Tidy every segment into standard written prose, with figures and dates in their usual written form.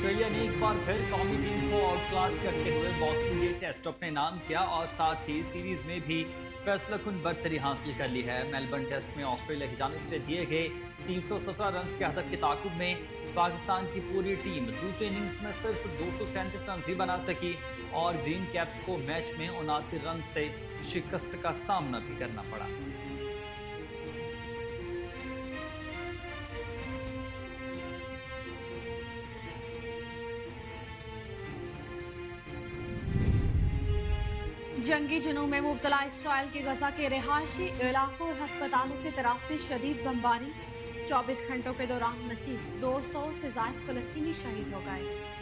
Australia نے ایک بار پھر قومی ٹیم کو آؤٹ کلاس کرتے ہوئے باکسنگ ڈے ٹیسٹ اپنے نام کیا اور ساتھ ہی سیریز میں بھی فیصلہ کن برتری حاصل کر لی ہے۔ میلبرن ٹیسٹ میں آسٹریلیا کی جانب سے دیے گئے 317 رنز کے ہدف کے تعاقب میں پاکستان کی پوری ٹیم دوسرے اننگز میں صرف 237 رنز ہی بنا سکی اور گرین کیپس کو میچ میں 79 رنز سے شکست کا سامنا بھی کرنا پڑا۔ جنگی جنوں میں مبتلا اسرائیل کے غزہ کے رہائشی علاقوں اور ہسپتالوں کی طرف میں شدید بمباری، 24 گھنٹوں کے دوران مزید 200 سے زائد فلسطینی شہید ہو گئے۔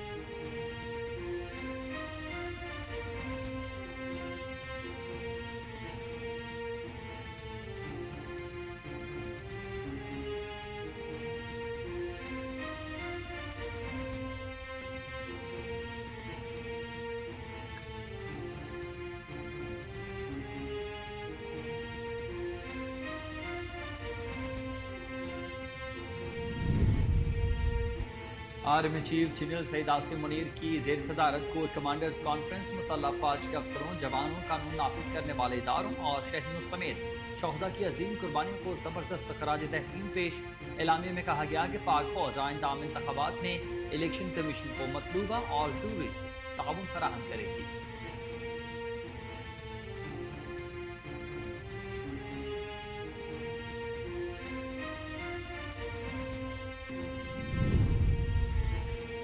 آرمی چیف جنرل سعید عاصم منیر کی زیر صدارت کور کمانڈرز کانفرنس مسلح افواج کے افسروں، جوانوں، قانون نافذ کرنے والے اداروں اور شہریوں سمیت شہداء کی عظیم قربانیوں کو زبردست خراج تحسین پیش۔ اعلامیے میں کہا گیا کہ پاک فوج آئندہ عام انتخابات میں الیکشن کمیشن کو مطلوبہ اور ضروری تعاون فراہم کرے گی۔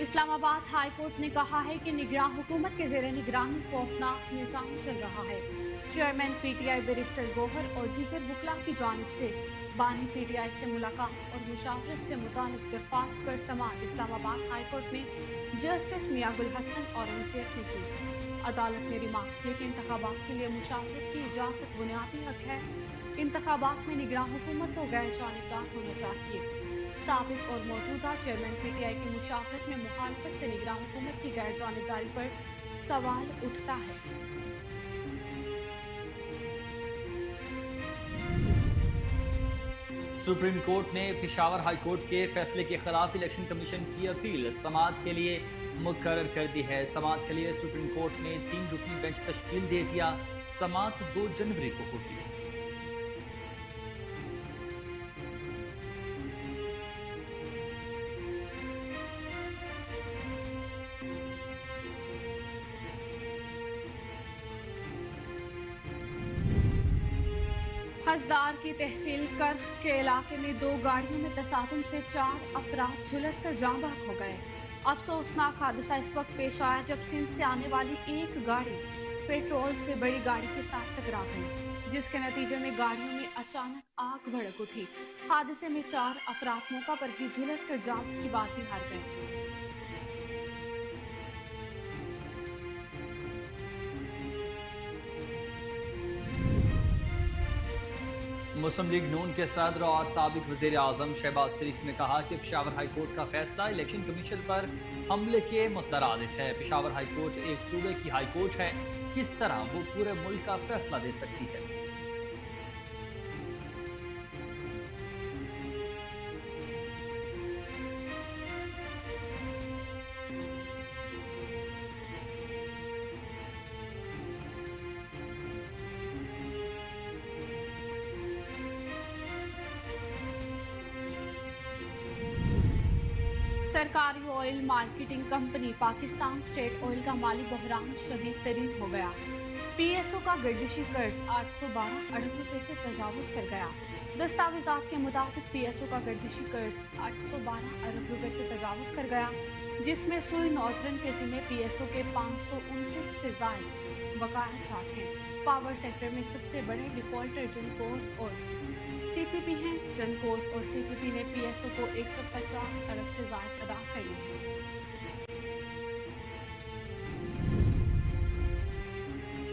اسلام آباد ہائی کورٹ نے کہا ہے کہ نگراں حکومت کے زیر نگرانی خوفناک نظام چل رہا ہے۔ Chairman P T I barrister Gohar اور دیگر وکلاء کی جانب سے بانی پی ٹی آئی سے ملاقات اور مشاورت سے متعلق درخواست پر سماعت اسلام آباد ہائی کورٹ میں جسٹس میاں گل حسن اورنگزیب نے کی۔ عدالت نے ریمارکس دی کہ انتخابات کے لیے مشاورت کی اجازت بنیادی حق ہے۔ انتخابات میں نگراں حکومت کو غیر جانبدار ہونا چاہیے۔ سابق اور موجودہ چیئرمین پی ٹی آئی کی مشاورت میں مخالفت سے نگراں حکومت کی غیر جانبداری پر سوال اٹھتا ہے۔ سپریم کورٹ نے پشاور ہائی کورٹ کے فیصلے کے خلاف الیکشن کمیشن کی اپیل سماعت کے لیے مقرر کر دی ہے۔ سماعت کے لیے سپریم کورٹ نے 3 رکنی بینچ تشکیل دے دیا۔ سماعت 2 جنوری کو ہوگی۔ ہزدار کی تحصیل کرخ کے علاقے میں 2 گاڑیوں میں تصادم سے 4 افراد جھلس کر جاں بحق ہو گئے۔ افسوسناک حادثہ اس وقت پیش آیا جب سندھ سے آنے والی ایک گاڑی پیٹرول سے بڑی گاڑی کے ساتھ ٹکرا گئی، جس کے نتیجے میں گاڑیوں میں اچانک آگ بھڑک اٹھی۔ حادثے میں 4 افراد موقع پر ہی جھلس کر جان کی بازی ہار گئے۔ مسلم لیگ نون کے صدر اور سابق وزیر اعظم شہباز شریف نے کہا کہ پشاور ہائی کورٹ کا فیصلہ الیکشن کمیشن پر حملے کے مترادف ہے۔ پشاور ہائی کورٹ ایک صوبے کی ہائی کورٹ ہے، کس طرح وہ پورے ملک کا فیصلہ دے سکتی ہے؟ سرکاری oil marketing company Pakistan state oil کا مالی بحران شدید ترین ہو گیا۔ پی ایس او کا گردشی قرض 812 ارب روپے سے تجاوز کر گیا۔ دستاویزات کے مطابق پی ایس او کا گردشی قرض 812 ارب روپے سے تجاوز کر گیا، جس میں سوئی نارتھرن کے ذمے پی ایس او کے 529 سے زائد بقایا جات ہیں۔ پاور سیکٹر میں سب سے بڑے ڈیفالٹر جنکوز اور سی پی پی ہیں۔ جنکوز اور سی پی پی نے پی ایس او کو 150 ارب سے زائد ادا کر لی ہے۔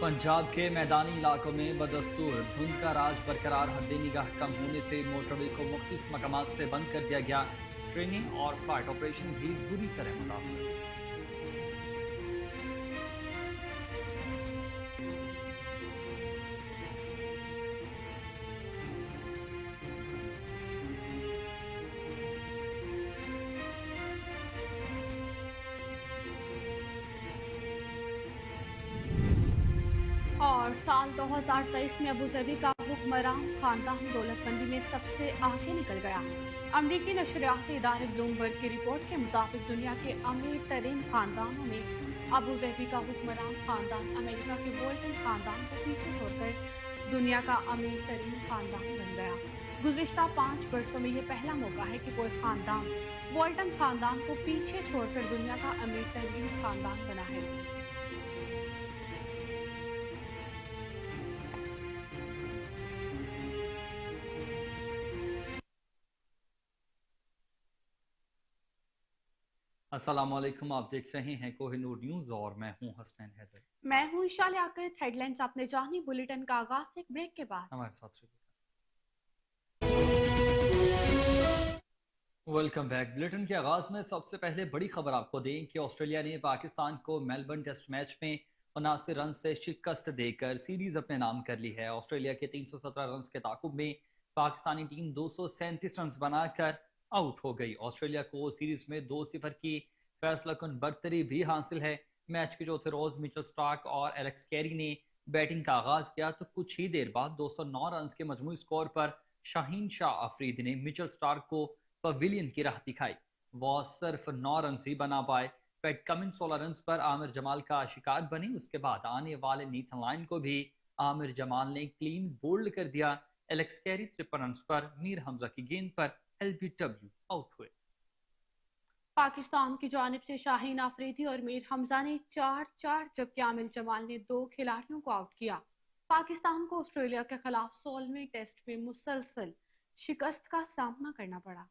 پنجاب کے میدانی علاقوں میں بدستور دھند کا راج برقرار، حد نگاہ کم ہونے سے موٹر وے کو مختلف مقامات سے بند کر دیا گیا۔ ٹریننگ اور فلائٹ آپریشن بھی بری طرح متاثر۔ और साल 2023 में अबूधाबी का हुक्मरान खानदान दौलतमंदी में सबसे आगे निकल गया। अमरीकी नशरियाती इदारे ब्लूमबर्ग की रिपोर्ट के मुताबिक दुनिया के अमीर तरीन खानदानों में अबूधाबी का हुक्मरान खानदान अमेरिका के वोल्टन खानदान को पीछे छोड़कर दुनिया का अमीर तरीन खानदान बन गया। गुज़िश्ता 5 वर्षों में यह पहला मौका है कि कोई खानदान वोल्टन खानदान को पीछे छोड़कर दुनिया का अमीर तरीन खानदान बना है। अस्सलाम वालेकुम, आप देख रहे हैं कोहिनूर न्यूज और मैं हूं हसनैन हैदर। मैं हूं ईशा लियाकत। हेडलाइंस आपने जानी। बुलेटिन का आगाज एक ब्रेक के बाद। हमारे साथ रहिए। Welcome back. बुलेटिन के आगाज में सबसे पहले बड़ी खबर आपको दें कि ऑस्ट्रेलिया ने पाकिस्तान को मेलबर्न टेस्ट मैच में 79 रन से शिकस्त देकर सीरीज अपने नाम कर ली है। ऑस्ट्रेलिया के 317 रन के ताकुब में पाकिस्तानी टीम 237 रन बनाकर आउट हो गई। ऑस्ट्रेलिया को सीरीज में 2-0 की फैसलाकुन बरतरी भी हासिल है। मैच के चौथे रोज मिचेल स्टार्क और एलेक्स कैरी ने बैटिंग का आगाज किया तो कुछ ही देर बाद 209 रन के मजमूई स्कोर पर शाहीन शाह अफरीदी ने मिचेल स्टार्क को पवेलियन की राह दिखाई। वो सिर्फ 9 रन ही बना पाए। पैट कमिंस 16 रन पर आमिर जमाल का शिकार बनी। उसके बाद आने वाले नीथन लाइन को भी आमिर जमाल ने क्लीन बोल्ड कर दिया। एलेक्स कैरी 53 रन पर मीर हमजा की गेंद पर LBW आउट हुए। पाकिस्तान की जानिब से शाहीन आफरीदी और मीर हमजा ने 4-4 जबकि आमिर जमाल ने 2 खिलाड़ियों को आउट किया। पाकिस्तान को ऑस्ट्रेलिया के खिलाफ 16वें टेस्ट में मुसलसल शिकस्त का सामना करना पड़ा।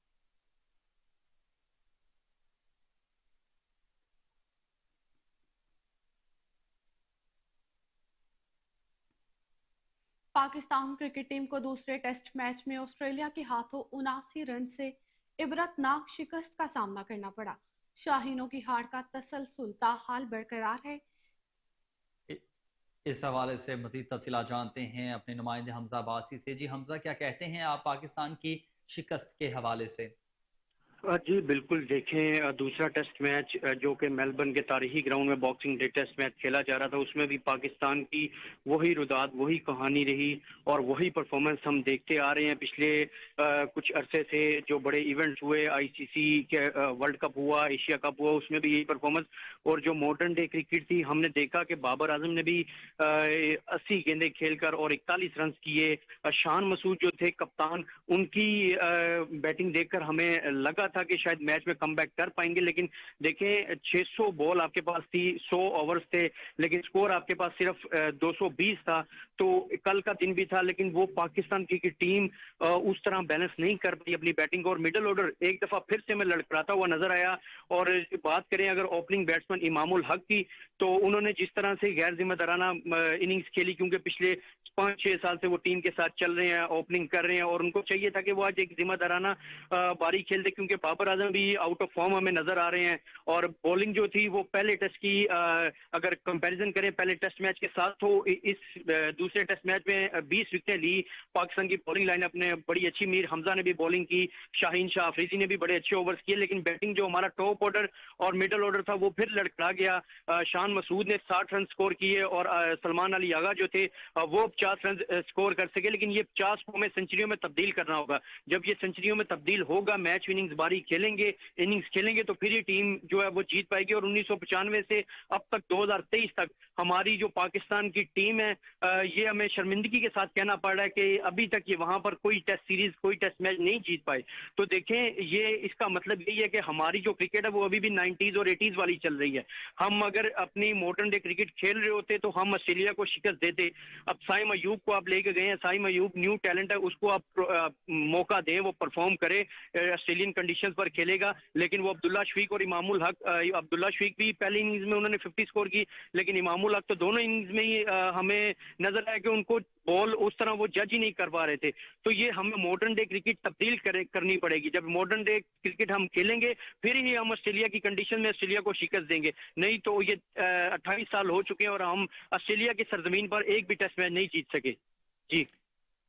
पाकिस्तान क्रिकेट टीम को दूसरे टेस्ट मैच में ऑस्ट्रेलिया के हाथों 79 रन से इबरतनाक शिकस्त का सामना करना पड़ा। शाहीनों की हार का तसलसल ताहाल बरकरार है। इस हवाले से मजीद तफसीलात जानते हैं अपने नुमाइंदे हमजा अब्बासी से। जी हमजा, क्या कहते हैं आप पाकिस्तान की शिकस्त के हवाले से? जी बिल्कुल, देखें दूसरा टेस्ट मैच जो कि मेलबर्न के तारीखी ग्राउंड में बॉक्सिंग डे टेस्ट मैच खेला जा रहा था, उसमें भी पाकिस्तान की वही रुदाद, वही कहानी रही और वही परफॉर्मेंस हम देखते आ रहे हैं पिछले कुछ अरसे से। जो बड़े इवेंट्स हुए, ICC के वर्ल्ड कप हुआ, एशिया कप हुआ, उसमें भी यही परफॉर्मेंस। और जो मॉडर्न डे क्रिकेट थी, हमने देखा कि बाबर आजम ने भी 80 गेंदें खेलकर और 41 रन किए। शान मसूद जो थे कप्तान, उनकी बैटिंग देखकर हमें लगा था कि शायद मैच में कमबैक कर पाएंगे, लेकिन देखें 600 बॉल आपके पास थी, 100 ओवर्स थे, लेकिन स्कोर आपके पास सिर्फ 220 था। तो कल का दिन भी था, लेकिन वो पाकिस्तान की टीम उस तरह बैलेंस नहीं कर पाई अपनी बैटिंग को। और मिडल ऑर्डर एक दफा फिर से में लड़खड़ाता हुआ नजर आया। और बात करें अगर ओपनिंग बैट्समैन इमामुल हक की, तो उन्होंने जिस तरह से गैर जिम्मेदाराना इनिंग्स खेली, क्योंकि पिछले 5-6 साल से वो टीम के साथ चल रहे हैं, ओपनिंग कर रहे हैं, और उनको चाहिए था कि वो आज एक जिम्मेदाराना बारी खेल दे, क्योंकि बाबर आजम भी आउट ऑफ फॉर्म हमें नजर आ रहे हैं। और बॉलिंग जो थी वो पहले टेस्ट की अगर कंपैरिजन करें पहले टेस्ट मैच के साथ, तो इस दूसरे टेस्ट मैच में 20 विकेटें ली पाकिस्तान की बॉलिंग लाइनअप ने, बड़ी अच्छी। मीर हमजा ने भी बॉलिंग की, शाहीन शाह अफरीदी ने भी बड़े अच्छे ओवर्स किए, लेकिन बैटिंग जो हमारा टॉप ऑर्डर और मिडल ऑर्डर था वो फिर लड़खड़ा गया। शान मसूद ने 60 रन स्कोर किए और सलमान अली आगा जो थे वो 50 रन स्कोर कर सके, लेकिन ये 50 को हमें सेंचुरियों में तब्दील करना होगा। जब ये सेंचुरियों में तब्दील होगा, मैच विनिंग्स बारी खेलेंगे, इनिंग्स खेलेंगे, तो फिर ये टीम जो है वो जीत पाएगी। और 1995 से अब तक 2023 तक हमारी जो पाकिस्तान की टीम है, ये हमें शर्मिंदगी के साथ कहना पड़ रहा है कि अभी तक ये वहां पर कोई टेस्ट सीरीज, कोई टेस्ट मैच नहीं जीत पाए। तो देखें, ये इसका मतलब यही है कि हमारी जो क्रिकेट है वो अभी भी 90s और 80s वाली चल रही है। हम अगर अपनी मॉडर्न डे क्रिकेट खेल रहे होते तो हम ऑस्ट्रेलिया को शिकस्त देते। अब साइम अयूब को आप लेके गए हैं, साइम अयूब न्यू टैलेंट है, उसको आप मौका दें, वो परफॉर्म करे, ऑस्ट्रेलियन कंडीशंस पर खेलेगा। लेकिन वो अब्दुल्ला शफीक और इमामुल हक, अब्दुल्ला शफीक भी पहली इनिंग्स में उन्होंने 50 स्कोर की, लेकिन इमामुल हक तो दोनों इनिंग्स में ही हमें नजर आया कि उनको बॉल उस तरह वो जज ही नहीं कर पा रहे थे। तो ये हमें मॉडर्न डे क्रिकेट तब्दील करनी पड़ेगी। जब मॉडर्न डे क्रिकेट हम खेलेंगे फिर ही हम ऑस्ट्रेलिया की कंडीशन में ऑस्ट्रेलिया को शिकस्त देंगे, नहीं तो ये 28 साल हो चुके हैं और हम ऑस्ट्रेलिया की सरजमीन पर एक भी टेस्ट मैच नहीं जीत सके।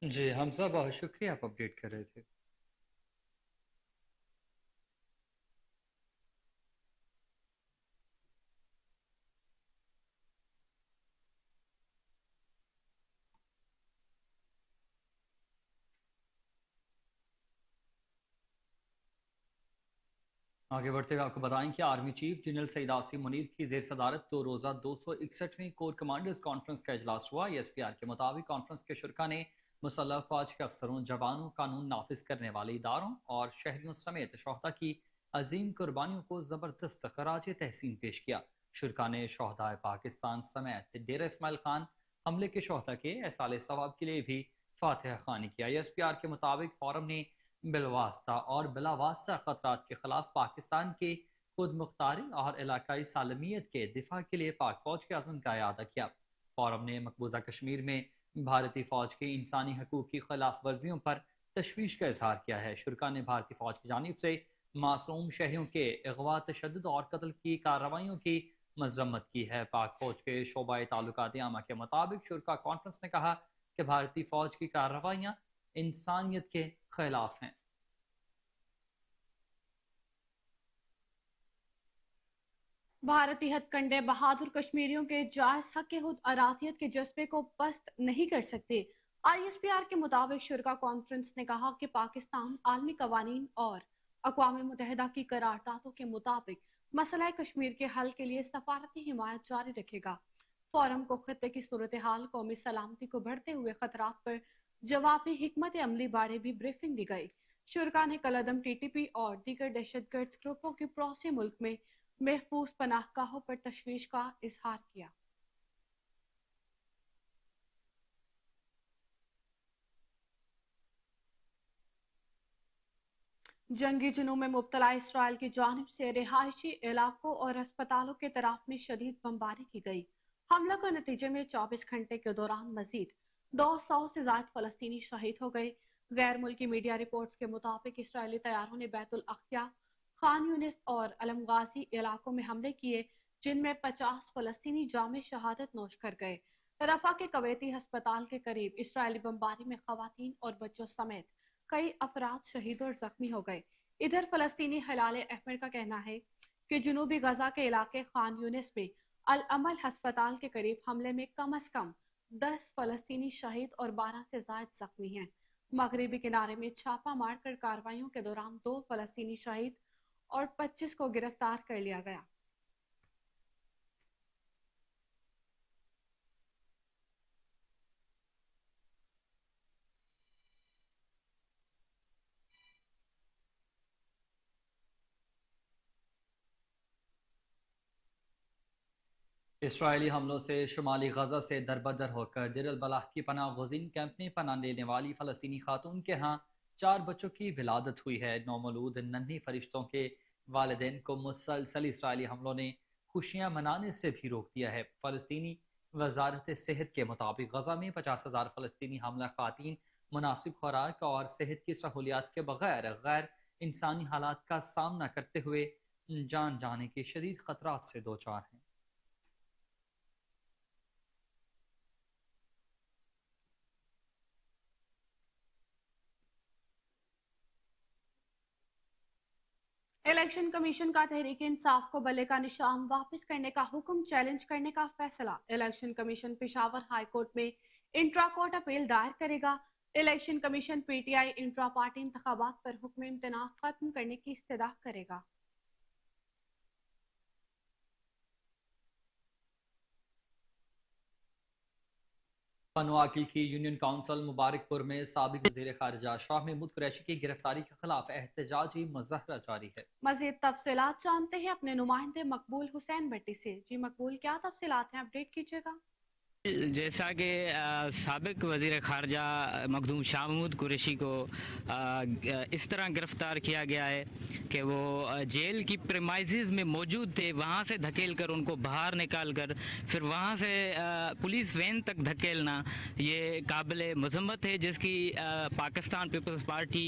जी हमजा, बहुत शुक्रिया, आप अपडेट कर रहे थे। आगे बढ़ते हुए आपको बताएं कि army chief general Saeed Asim Munir की जेर सदारत 2 रोज़ा 261वीं कोर कमांडर्स कॉन्फ्रेंस का इजलास हुआ। ESPR के मुताबिक कॉन्फ्रेंस के शुरा ने मुसल्लह फौज के अफसरों, जवानों, कानून नाफिज करने वाले इदारों और शहरियों समेत शहदा की अजीम कुर्बानियों को ज़बरदस्त खराज तहसीन पेश किया। शुरा ने शहदाए पाकिस्तान समेत डेरा इस्माइल खान हमले के शहदा के एहसाल सवाब के लिए भी फातह खानी किया। ESPR के मुताबिक फोरम ने बिलवास्ता और बिलावास्ता खतरात के खिलाफ पाकिस्तान के खुद मुख्तारी और इलाकाई सालमियत के दिफा के लिए पाक फौज के अज़म का अदा किया। फोरम ने मकबूजा कश्मीर में भारतीय फौज की इंसानी हकूक़ की खिलाफ वर्जियों पर तशवीश का इजहार किया है। शुरा ने भारतीय फौज की जानिब से मासूम शहरियों के अगवा, तशद्दुद और कत्ल की कार्रवाइयों की मजम्मत की है। पाक फौज के शोबा ताल्लुकात आमा के मुताबिक शुरा कॉन्फ्रेंस ने कहा कि भारतीय फौज की कार्रवाइयाँ इंसानियत के खिलाफ हैं। भारतीय हथकंडे बहादुर कश्मीरियों के जायज हक खुद अरातियत के जज्बे को पस्त नहीं कर सकते। ISPR के मुताबिक शुरा कॉन्फ्रेंस ने कहा कि पाकिस्तान आलमी कवानीन और अक़वाम मुत्तहिदा की करारदादों के मुताबिक मसला कश्मीर के हल के लिए सफारती हिमायत जारी रखेगा। फोरम को खत्ते की सूरत हाल, कौमी सलामती को बढ़ते हुए खतरात पर जवाबी हिकमत अमली बारे भी ब्रीफिंग दी गई। शुरा ने कलअदम TTP और दीगर दहशतगर्द ग्रुपों की पड़ोसी मुल्क में महफूज पनाहगाहों पर तशवीश का इजहार किया। जंगी जुनून में मुब्तला इसराइल की जानिब से रिहायशी इलाकों और अस्पतालों के तरफ में शदीद बमबारी की गई। हमला के नतीजे में 24 घंटे के दौरान मजीद 200 से ज्यादा फलस्तीनी शहीद हो गए। गैर मुल्की मीडिया रिपोर्ट्स के मुताबिक इसराइली तैयारों ने बैतुल अख्तिया, खान यूनिस और अलमगाजी इलाकों में हमले किए, जिनमें 50 फलस्तीनी जामे शहादत नोश कर गए। रफा के कवैती अस्पताल के करीब इसराइली बमबारी में खवातीन और बच्चों समेत कई अफराद शहीद और जख्मी हो गए। इधर फलस्तीनी हिलाल अहमर का कहना है कि जुनूबी गजा के इलाके खान यूनिस में अल अमल अस्पताल के करीब हमले में कम से कम 10 फलस्तीनी शहीद और 12 से ज्यादा जख्मी हैं। मगरबी किनारे में छापा मारकर कार्रवाइयों के दौरान 2 फलस्तीनी शहीद और 25 को गिरफ्तार कर लिया गया। इसराइली हमलों से शुमाली गजा से दरबदर होकर देर अल बलाह की पनाह गुज़ीन कैंप में पनाह लेने वाली फ़लस्तीनी खातून के यहाँ 4 बच्चों की विलादत हुई है। नौमौलूद नन्ही फरिश्तों के वालिदैन को मुसलसल इसराइली हमलों ने खुशियाँ मनाने से भी रोक दिया है। फ़लस्तीनी वजारत सेहत के मुताबिक गजा में 50,000 फ़लस्तीनी हमला खातीन मुनासिब खुराक और सेहत की सहूलियात के बगैर गैर इंसानी हालात का सामना करते हुए जान जाने के शदीद खतरात से दो चार हैं। इलेक्शन कमीशन का तहरीक इंसाफ को बल्ले का निशान वापस करने का हुक्म चैलेंज करने का फैसला। Election commission Peshawar high court में इंट्रा कोर्ट अपील दायर करेगा। Election commission PTI intra party इंतखाबात पर हुक्म इम्तना खत्म करने की इस्तदा करेगा। पनवाकिल की यूनियन काउंसिल मुबारकपुर में साबिक वज़ीर ख़ारिजा शाह महमूद कुरैशी की गिरफ्तारी के खिलाफ एहतजाजी मुज़ाहरा जारी है। मज़ीद तफसीलात जानते हैं अपने नुमाइंदे मकबूल हुसैन भट्टी से। जी मकबूल, क्या तफसीलात हैं, अपडेट कीजिएगा। जैसा कि साबिक वज़ीर ख़ारजा मखदूम शाह महमूद कुरैशी को इस तरह गिरफ़्तार किया गया है कि वो जेल की प्रेमाइज़ में मौजूद थे, वहाँ से धकेल कर उनको बाहर निकाल कर फिर वहाँ से पुलिस वैन तक धकेलना ये काबिल मज़म्मत है, जिसकी Pakistan Peoples Party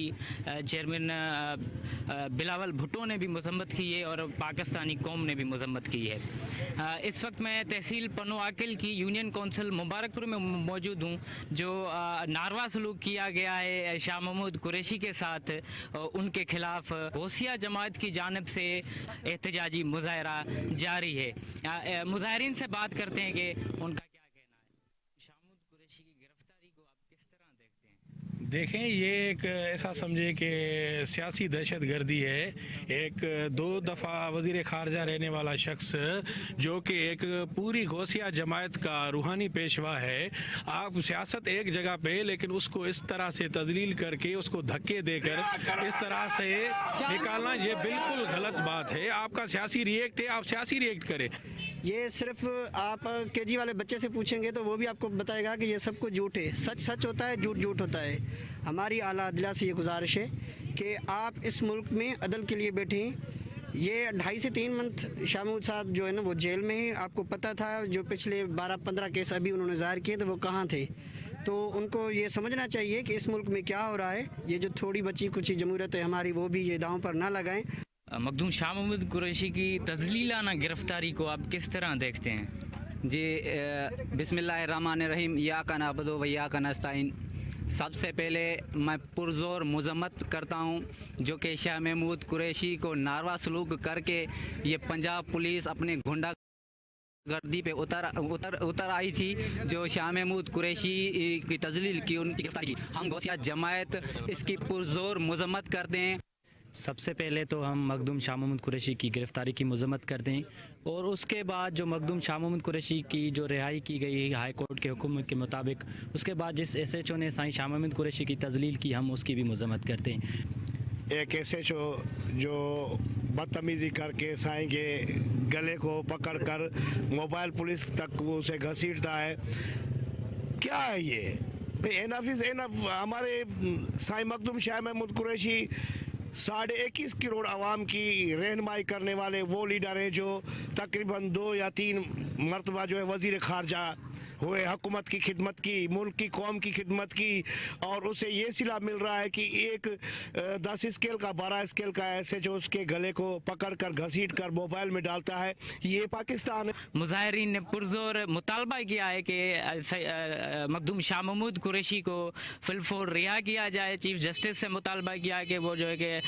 chairman Bilawal Bhutto ने भी मज़म्मत की है और पाकिस्तानी कौम ने भी मज़म्मत की है। इस वक्त मैं तहसील पनवाकिल की यूनियन काउंसिल मुबारकपुर में मौजूद हूँ, जो नारवा सलूक किया गया है शाह महमूद कुरैशी के साथ, उनके खिलाफ गौसिया जमात की जानिब से एहतजाजी मुजाहरा जारी है। मुजाहरीन से बात करते हैं कि उनका क्या कहना है। शाह महमूद कुरैशी की गिरफ्तारी को आप किस तरह देखते हैं? देखें, ये एक ऐसा समझे कि सियासी दहशत गर्दी है। एक 2 दफ़ा वज़ीर ख़ारजा रहने वाला शख्स जो कि एक पूरी गौसिया जमात का रूहानी पेशवा है, आप सियासत एक जगह पे, लेकिन उसको इस तरह से तजलील करके उसको धक्के देकर इस तरह से निकालना, ये बिल्कुल गलत बात है। आपका सियासी रिएक्ट है, आप सियासी रिएक्ट करें। ये सिर्फ आप केजी वाले बच्चे से पूछेंगे तो वो भी आपको बताएगा कि ये सब कुछ झूठ है। सच सच होता है, झूठ झूठ होता है। हमारी आला अदला से ये गुजारिश है कि आप इस मुल्क में अदल के लिए बैठे हैं। ये 2.5 से 3 मंथ शाह महमूद साहब जो है ना वो जेल में हैं। आपको पता था जो पिछले 12-15 केस अभी उन्होंने ज़ाहिर किए तो वो कहाँ थे। तो उनको ये समझना चाहिए कि इस मुल्क में क्या हो रहा है। ये जो थोड़ी बची कुछ जमहूरियत है हमारी, वो भी ये दांव पर ना लगाएं। मखदूम शाह महमूद कुरैशी की तजलीलाना गिरफ्तारी को आप किस तरह देखते हैं? जी, बिस्मिल्लाहिर्रहमानिर्रहीम, या का नअबुदु व या का नस्तईन। सबसे पहले मैं पुरज़ोर मज़म्मत करता हूँ जो कि शाह महमूद कुरैशी को नारवा सलूक करके ये पंजाब पुलिस अपने गुंडा गर्दी पे उतर आई थी, जो शाह महमूद कुरैशी की तजलील की, उनकी गिरफ्तारी की। हम गौसिया जमात इसकी पुरज़ोर मज़म्मत करते हैं। सबसे पहले तो हम मखदूम शाह महमूद कुरैशी की गिरफ़्तारी की मज़म्मत करते हैं, और उसके बाद जो मखदूम शाह महमूद कुरैशी की जो रिहाई की गई हाई कोर्ट के हुक्म के मुताबिक, उसके बाद जिस SHO ने साईं शाह महमूद कुरैशी की तजलील की, हम उसकी भी मज़म्मत करते हैं। एक SHO जो बदतमीज़ी करके साईं के गले को पकड़कर मोबाइल पुलिस तक उसे घसीटता है, क्या है ये? Enough is enough. हमारे साईं मखदूम शाह महमूद कुरैशी 21.5 करोड़ आवाम की रहनुमाई करने वाले वो लीडर हैं जो तकरीबन 2 या 3 मरतबा जो है वज़ीर ख़ारजा हुए, हुकूमत की खिदमत की, मुल्क की कौम की खिदमत की, और उसे ये सिला मिल रहा है कि एक 10 स्केल का 12 स्केल का ऐसे जो उसके गले को पकड़ कर घसीट कर मोबाइल में डालता है। ये पाकिस्तान है। मुजाहिरीन ने पुरजोर मुतालबा किया है कि मखदूम शाह महमूद कुरैशी को फिलफोर रिहा किया जाए। चीफ जस्टिस से मुतालबा किया है कि वो जो है कि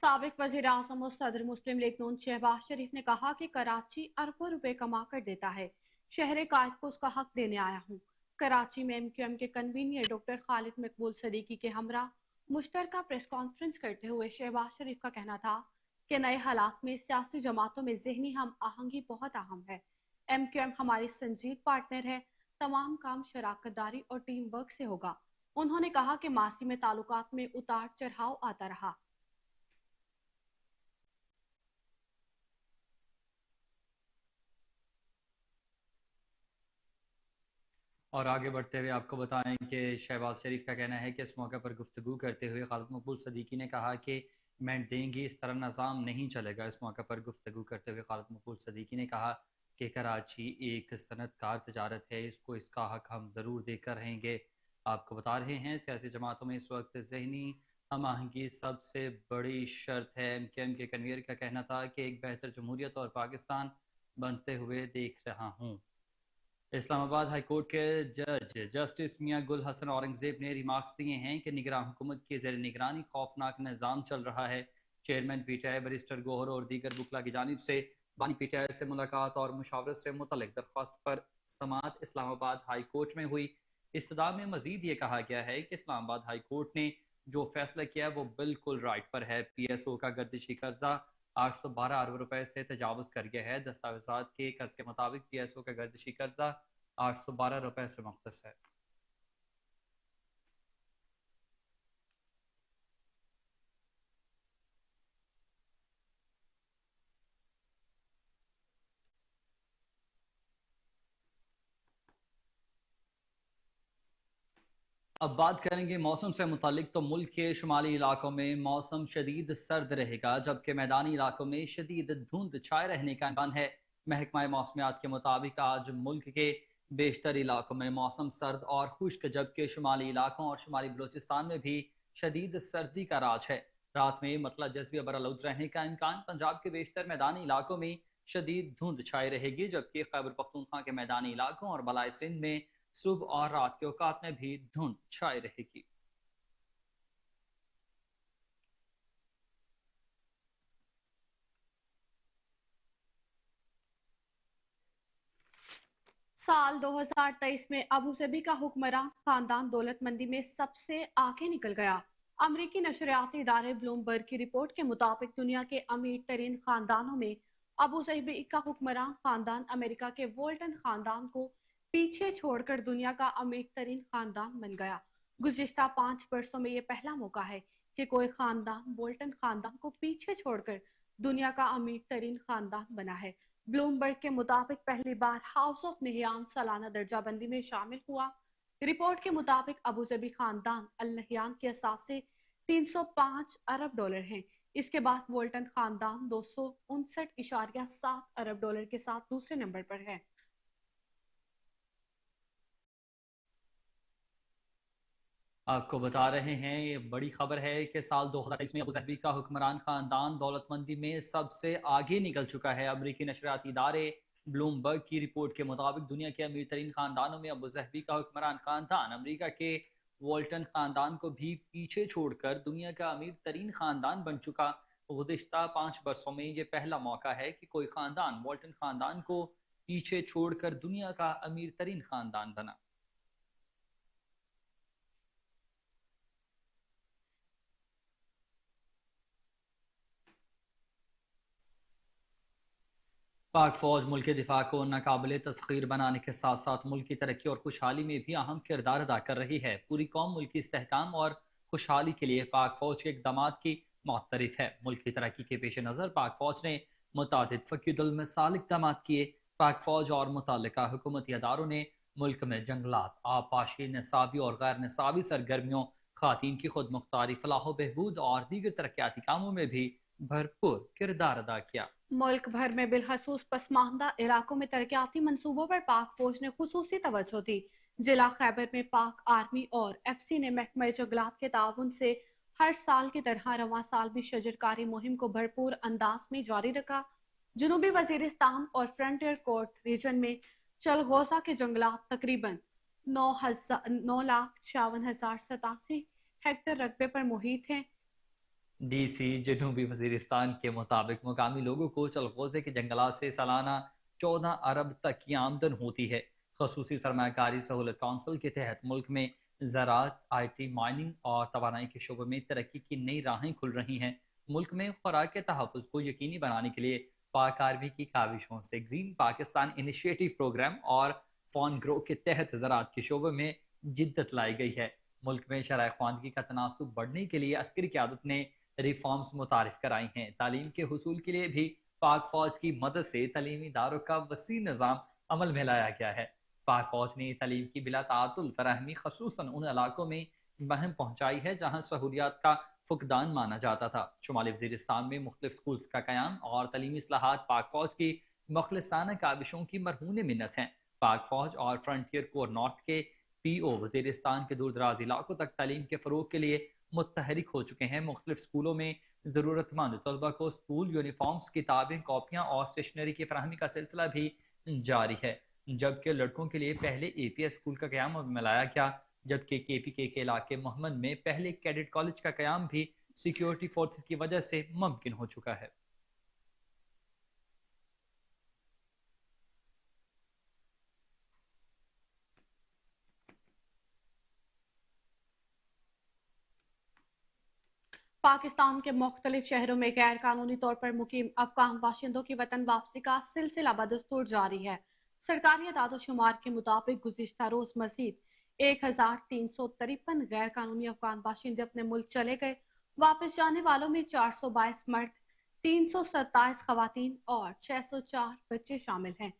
साबिक वज़ीर आज़म और सदर मुस्लिम लीग नून शहबाज शरीफ ने कहा कि कराची अरबों रुपए कमा कर देता है, शहर कायद को उसका हक देने आया हूँ। कराची में MQM के कन्वीनर डॉक्टर खालिद मकबूल सदीकी के हमरा मुश्तरका प्रेस कॉन्फ्रेंस करते हुए शहबाज शरीफ का कहना था कि नए हालात में सियासी जमातों में ज़हनी हम आहंगी बहुत अहम है। MQM हमारी संजीद पार्टनर है, तमाम काम शराकतदारी और टीम वर्क से होगा। उन्होंने कहा कि मासी में ताल्लुकात में उतार चढ़ाव आता रहा। और आगे बढ़ते हुए आपको बताएं कि शहबाज शरीफ का कहना है कि इस मौके पर गुफ्तगू करते हुए खालिद मकबूल सदीकी ने कहा कि मैंड देंगी, इस तरह निज़ाम नहीं चलेगा। इस मौके पर गुफ्तगू करते हुए खालिद मकबूल सदीकी ने कहा कि कराची एक सनतकार तजारत है, इसको इसका हक हम ज़रूर देकर रहेंगे। आपको बता रहे हैं सियासी जमातों में इस वक्त ज़हनी हम आहंगी सबसे बड़ी शर्त है। MQM के कन्वीनर का कहना था कि एक बेहतर जमहूरियत और पाकिस्तान बनते हुए देख रहा हूँ। इस्लामाबाद हाई कोर्ट के जज जस्टिस मियां गुल हसन औरंगजेब ने रिमार्क्स दिए हैं कि निगरान हुकूमत की ज़ेर निगरानी खौफनाक निज़ाम चल रहा है। चेयरमैन PTI बैरिस्टर गौहर और दीगर बुकला की जानिब से बानी PTI से मुलाकात और मुशावरत से मुतल्लिक दरख्वास्त पर समाअत इस्लामाबाद हाई कोर्ट में हुई। इस्तदा में मजीद ये कहा गया है कि इस्लामाबाद हाई कोर्ट ने जो फैसला किया वो बिल्कुल राइट पर है। PSO का गर्दिशी कर्जा 812 अरब रुपए से तजावुज कर गया है। दस्तावेजात के कर्ज के मुताबिक PSO का गर्दिशी कर्जा 812 रुपए से मुख्तस है। अब बात करेंगे मौसम से मुतालिक। तो मुल्क के शुमाली इलाकों में मौसम शदीद सर्द रहेगा, जबकि मैदानी इलाकों में शदीद धुंध छाए रहने का इम्कान है। महकमा मौसमियात के मुताबिक आज मुल्क के बेशतर इलाकों में मौसम सर्द और खुश्क, जबकि शुमाली इलाकों और शुमाली बलोचिस्तान में भी शदीद सर्दी का राज है। रात में मतला जज़्बी बरआलूद रहने का इम्कान। पंजाब के बेशतर मैदानी इलाकों में शदीद धुंध छाई रहेगी, जबकि खैबर पख्तूनख्वा के मैदानी इलाकों और बलाए सिंध में सुबह और रात के औकात में भी धुंध छाई रहेगी। साल 2023 में अबू ज़बी का हुक्मरान खानदान दौलतमंदी में सबसे आगे निकल गया। अमरीकी नशरियाती इदारे ब्लूमबर्ग की रिपोर्ट के मुताबिक दुनिया के अमीर तरीन खानदानों में अबू ज़बी का हुक्मरान खानदान अमेरिका के वोल्टन खानदान को पीछे छोड़कर दुनिया का अमीर तरीन खानदान बन गया। गुज़िश्ता 5 वर्षों में ये पहला मौका है कि कोई खानदान वोल्टन खानदान को पीछे छोड़कर दुनिया का अमीर तरीन खानदान बना है। ब्लूमबर्ग के मुताबिक पहली बार हाउस ऑफ नहियान सालाना दर्जाबंदी में शामिल हुआ। रिपोर्ट के मुताबिक अबू ज़बी खानदान अल नहियान के असासे 305 अरब डॉलर हैं। इसके बाद वोल्टन खानदान 259.7 अरब डॉलर के साथ दूसरे नंबर पर है। आपको बता रहे हैं ये बड़ी खबर है कि साल 2023 में अबू ज़बी का हुक्मरान खानदान दौलतमंदी में सबसे आगे निकल चुका है। अमरीकी नशरियाती इदारे ब्लूमबर्ग की रिपोर्ट के मुताबिक दुनिया के अमीर तरीन खानदानों में अबू ज़बी का हुक्मरान खानदान अमरीका के वोल्टन खानदान को भी पीछे छोड़कर दुनिया का अमीर तरीन खानदान बन चुका। गुज़िश्ता 5 वर्षों में ये पहला मौका है कि कोई खानदान वोल्टन खानदान को पीछे छोड़कर दुनिया का अमीर तरीन खानदान बना। पाक फौज मुल्क के दिफा को नाकाबिले तस्खीर बनाने के साथ साथ मुल्क की तरक्की और खुशहाली में भी अहम किरदार अदा कर रही है। पूरी कौम मुल्क की इस्तेहकाम और खुशहाली के लिए पाक फौज के इक़दाम की मुअत्तरिफ है। मुल्क की तरक्की के पेश नज़र पाक फौज ने मुतादिद फ़कीदुल मिसाल इक़दाम किए। पाक फौज और मुतल्लिका हुकूमती अदारों ने मुल्क में जंगलात, आबपाशी, निसाबी और गैर निसाबी सरगर्मियों, ख़वातीन की खुद मुख्तारी, फलाह बहबूद और दीगर तरक्याती कामों में भी भरपूर किरदार अदा किया। मुल्क भर में बिलखसूस पसमानदा इलाकों में तरक्याती मंसूबों पर पाक फौज ने खुसूसी तवज्जो दी। जिला खैबर में पाक आर्मी और FC ने महकमा जंगलात के ताउन से हर साल की तरह रवां साल भी शजरकारी मुहिम को भरपूर अंदाज में जारी रखा। जनूबी वजीरिस्तान और फ्रंटियर कोर्ट रीजन में चलगोजा के जंगलात तकरीबन 9,54,87 हेक्टेयर रकबे पर मुहित हैं। DC जनूबी वजीरिस्तान के मुताबिक मुकामी लोगों को चलगोजे के जंगलात से सालाना 14 अरब तक की आमदन होती है। खसूसी सरमाकारी सहूलत काउंसिल के तहत मुल्क में ज़राअत, IT, माइनिंग और तवानाई के शोबे में तरक्की की नई राहें खुल रही हैं। मुल्क में खुराक के तहफ़्फ़ुज़ को यकीनी बनाने के लिए पाक आर्मी की काविशों से ग्रीन पाकिस्तान इनिशिएटिव प्रोग्राम और फॉन ग्रो के तहत ज़राअत के शोबे में जिद्दत लाई गई है। मुल्क में शरह ख्वानगी का तनासुब बढ़ने के लिए अस्करी क़यादत ने रिफॉर्म्स मुतारिफ कराई हैं। तालीम के हुसूल के लिए भी पाक फौज की मदद से तालीमी इदारों का वसी निज़ाम अमल में लाया गया है। पाक फौज ने तालीम की बिला ताअतुल फराहमी खसूसन उन इलाकों में महम पहुँचाई है जहाँ सहूलियात का फुकदान माना जाता था। शुमाली वज़ीरिस्तान में मुख्तलिफ स्कूल्स का क़याम और तालीमी इस्लाहात पाक फौज की मुखलिसाना काविशों की मरहून मिन्नत हैं। पाक फौज और फ्रंटियर कोर नॉर्थ के PO वज़ीरिस्तान के दूर दराज इलाकों तक तालीम के फ़रोग के लिए मुतहरिक हो चुके हैं। मुख्तलिफ स्कूलों में ज़रूरतमंद तलबा को स्कूल यूनिफॉर्म्स, किताबें, कॉपियाँ और स्टेशनरी की फराहमी का सिलसिला भी जारी है। जबकि लड़कों के लिए पहले APS स्कूल का क़याम में लाया गया, जबकि KPK के इलाके मोहम्मद में पहले कैडेट कॉलेज का क़याम भी सिक्योरिटी फोर्सेस की वजह से मुमकिन हो चुका है। पाकिस्तान के मुख्तलिफ शहरों में गैर कानूनी तौर पर मुकीम अफगान बाशिंदों की वतन वापसी का सिलसिला बदस्तूर जारी है। सरकारी अदाद-ओ-शुमार के मुताबिक गुज़िश्ता रोज मजीद 1353 गैर कानूनी अफगान बाशिंदे अपने मुल्क चले गए। वापस जाने वालों में 422 मर्द, 327 खवातीन और 604 बच्चे शामिल हैं।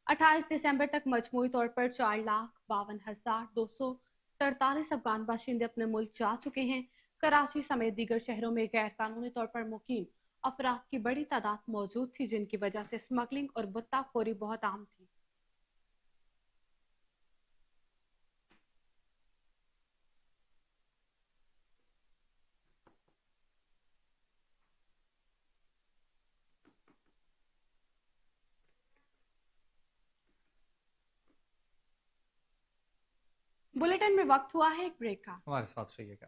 28 दिसंबर तक मजमूई तौर पर 4,52,243 अफगान बाशिंदे अपने मुल्क जा चुके हैं। कराची समेत दीगर शहरों में गैर कानूनी तौर पर मुकीम अफराद की बड़ी तादाद मौजूद थी, जिनकी वजह से स्मगलिंग और बुत्ताखोरी बहुत आम थी। बुलेटिन में वक्त हुआ है एक ब्रेक का। हमारे साथ रहिएगा।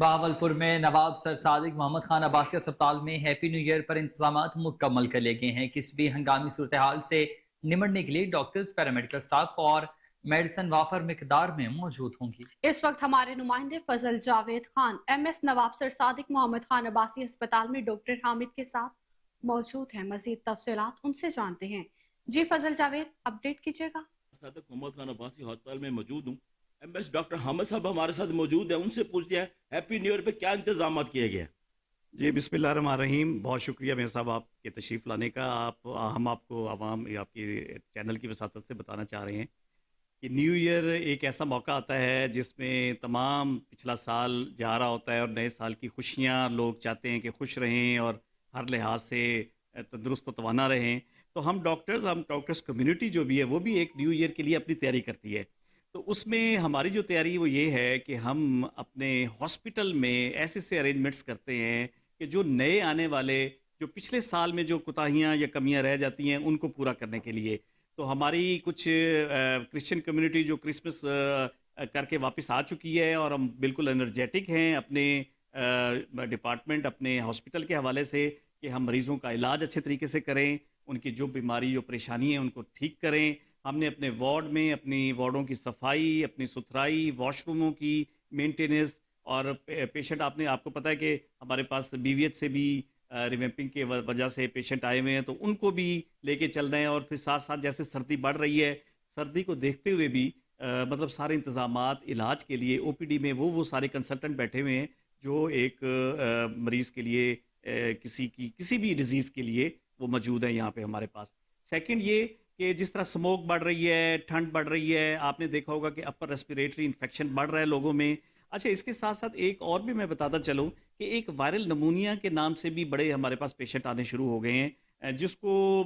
बहावलपुर में नवाब सर सादिक मोहम्मद खान अब्बासी अस्पताल में हैप्पी न्यू ईयर पर इंतजामात मुकम्मल कर लिए गए हैं। किसी भी हंगामी सूरत हाल से निमटने के लिए डॉक्टर्स, पैरामेडिकल स्टाफ और मेडिसिन वाफर मिकदार में मौजूद होंगी। इस वक्त हमारे नुमाइंदे फजल जावेद खान MS नवाब सर सादिक मोहम्मद खान अब्बासी अस्पताल में डॉक्टर हामिद के साथ मौजूद हैं। मजीद तफसीलात उनसे जानते हैं। जी फजल जावेद, अपडेट कीजिएगा। सादिक मोहम्मद खान अब्बासी अस्पताल में मौजूद हूँ। MS डॉक्टर हामिद साहब हमारे साथ मौजूद है, उनसे पूछते हैं हैप्पी न्यू ईयर पे क्या इंतजाम किए गए हैं। जी बिस्मिल्लाहिर्रहमानिर्रहीम, बहुत शुक्रिया मेरे साहब आपके तशरीफ़ लाने का। हम आपको आवाम या आपकी चैनल की वसातत से बताना चाह रहे हैं कि न्यू ईयर एक ऐसा मौका आता है जिसमें तमाम पिछला साल जा रहा होता है और नए साल की खुशियाँ लोग चाहते हैं कि खुश रहें और हर लिहाज से तंदुरुस्त व तवाना रहें। तो हम डॉक्टर्स कम्युनिटी जो भी है वो भी एक न्यू ईयर के लिए अपनी तैयारी करती है। तो उसमें हमारी जो तैयारी वो ये है कि हम अपने हॉस्पिटल में ऐसे से अरेंजमेंट्स करते हैं कि जो नए आने वाले, जो पिछले साल में जो कोताहियाँ या कमियाँ रह जाती हैं उनको पूरा करने के लिए। तो हमारी कुछ क्रिश्चियन कम्युनिटी जो क्रिसमस करके वापस आ चुकी है और हम बिल्कुल एनर्जेटिक हैं अपने डिपार्टमेंट, अपने हॉस्पिटल के हवाले से कि हम मरीज़ों का इलाज अच्छे तरीके से करें, उनकी जो बीमारी, जो परेशानी है उनको ठीक करें। हमने अपने वार्ड में अपनी वार्डों की सफाई, अपनी सुथराई, वॉशरूमों की मेंटेनेंस और पेशेंट, आपको पता है कि हमारे पास BVH से भी रिवैम्पिंग के वजह से पेशेंट आए हुए हैं, तो उनको भी लेके चल रहे हैं। और फिर साथ साथ जैसे सर्दी बढ़ रही है, सर्दी को देखते हुए भी मतलब सारे इंतजामात इलाज के लिए OPD में वो सारे कंसल्टेंट बैठे हुए हैं जो एक मरीज़ के लिए किसी भी डिज़ीज़ के लिए वो मौजूद है यहाँ पे हमारे पास। सेकंड ये कि जिस तरह स्मोक बढ़ रही है, ठंड बढ़ रही है, आपने देखा होगा कि अपर रेस्पिरेटरी इन्फेक्शन बढ़ रहा है लोगों में। अच्छा, इसके साथ साथ एक और भी मैं बताता चलूँ कि एक वायरल नमूनिया के नाम से भी बड़े हमारे पास पेशेंट आने शुरू हो गए हैं, जिसको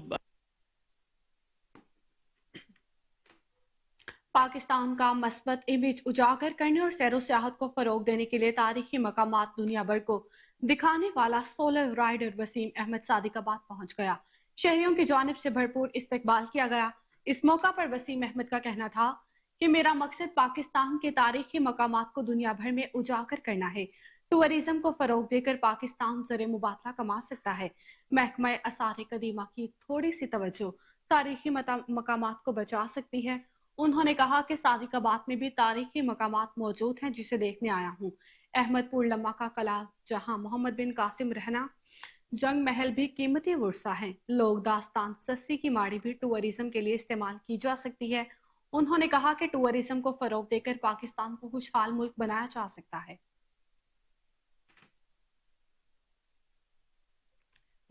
पाकिस्तान का मस्बत इमेज उजागर करने और सैरो सियाहत को फरोग देने के लिए तारीखी मकामात दुनिया भर को दिखाने वाला सोलर राइडर वसीम अहमद सादिकाबाद पहुंच गया। शहरियों की जानिब से भरपूर इस्तकबाल किया गया। इस मौका पर वसीम अहमद का कहना था कि मेरा मकसद पाकिस्तान के तारीखी मकामात को दुनिया भर में उजागर करना है। टूरिज्म को फरोग देकर पाकिस्तान ज़र मुबादला कमा सकता है। महकमा आसार कदीमा की थोड़ी सी तवज्जो तारीखी मकामात को बचा सकती है। उन्होंने कहा कि सादिकाबाद में भी तारीखी मकामात मौजूद हैं जिसे देखने आया हूँ। अहमदपुर लम्मा का कला, जहाँ मोहम्मद बिन कासिम रहना जंग महल भी कीमती वर्सा हैं। लोग दास्तान सस्सी की माड़ी भी टूरिज्म के लिए इस्तेमाल की जा सकती है। उन्होंने कहा कि टूरिज्म को फरोग देकर पाकिस्तान को खुशहाल मुल्क बनाया जा सकता है।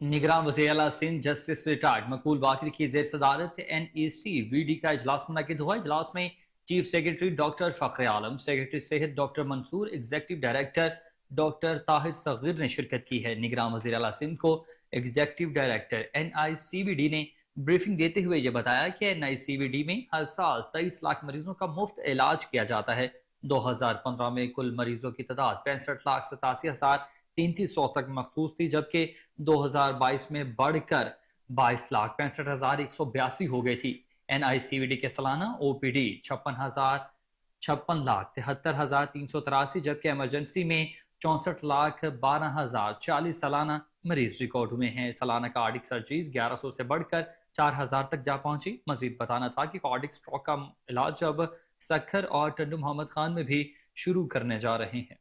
निगरान वज़ीर आला सिंध जस्टिस रिटायर्ड मकबूल बाकरी की ज़ेर सदारत NEC VD का इजलास मुनक़िद हुआ। इजलास में chief secretary doctor Fakhr Alam, secretary सेहत doctor Mansoor, executive director doctor Tahir Sagheer ने शिरकत की है। निगरान वज़ीर आला सिंध को एग्जीक्यूटिव डायरेक्टर NICVD ने ब्रीफिंग देते हुए ये बताया कि NICVD में हर साल 23 लाख मरीजों का मुफ्त इलाज किया जाता है। 2015 में कुल मरीजों की तादाद 65,87,3300 तक मखसूस थी, जबकि 2022 में बढ़कर 22,65,182 हो गई थी। NICVD के सालाना OPD 56,73,383, जबकि एमरजेंसी में 64,12,040 सालाना मरीज रिकॉर्ड हुए हैं। सालाना कार्डिक सर्जरीज 1100 से बढ़कर 4,000 तक जा पहुंची। मजीद बताना था कि कार्डिक स्ट्रोक का इलाज अब सखर और टंडू मोहम्मद खान में भी शुरू करने जा रहे हैं।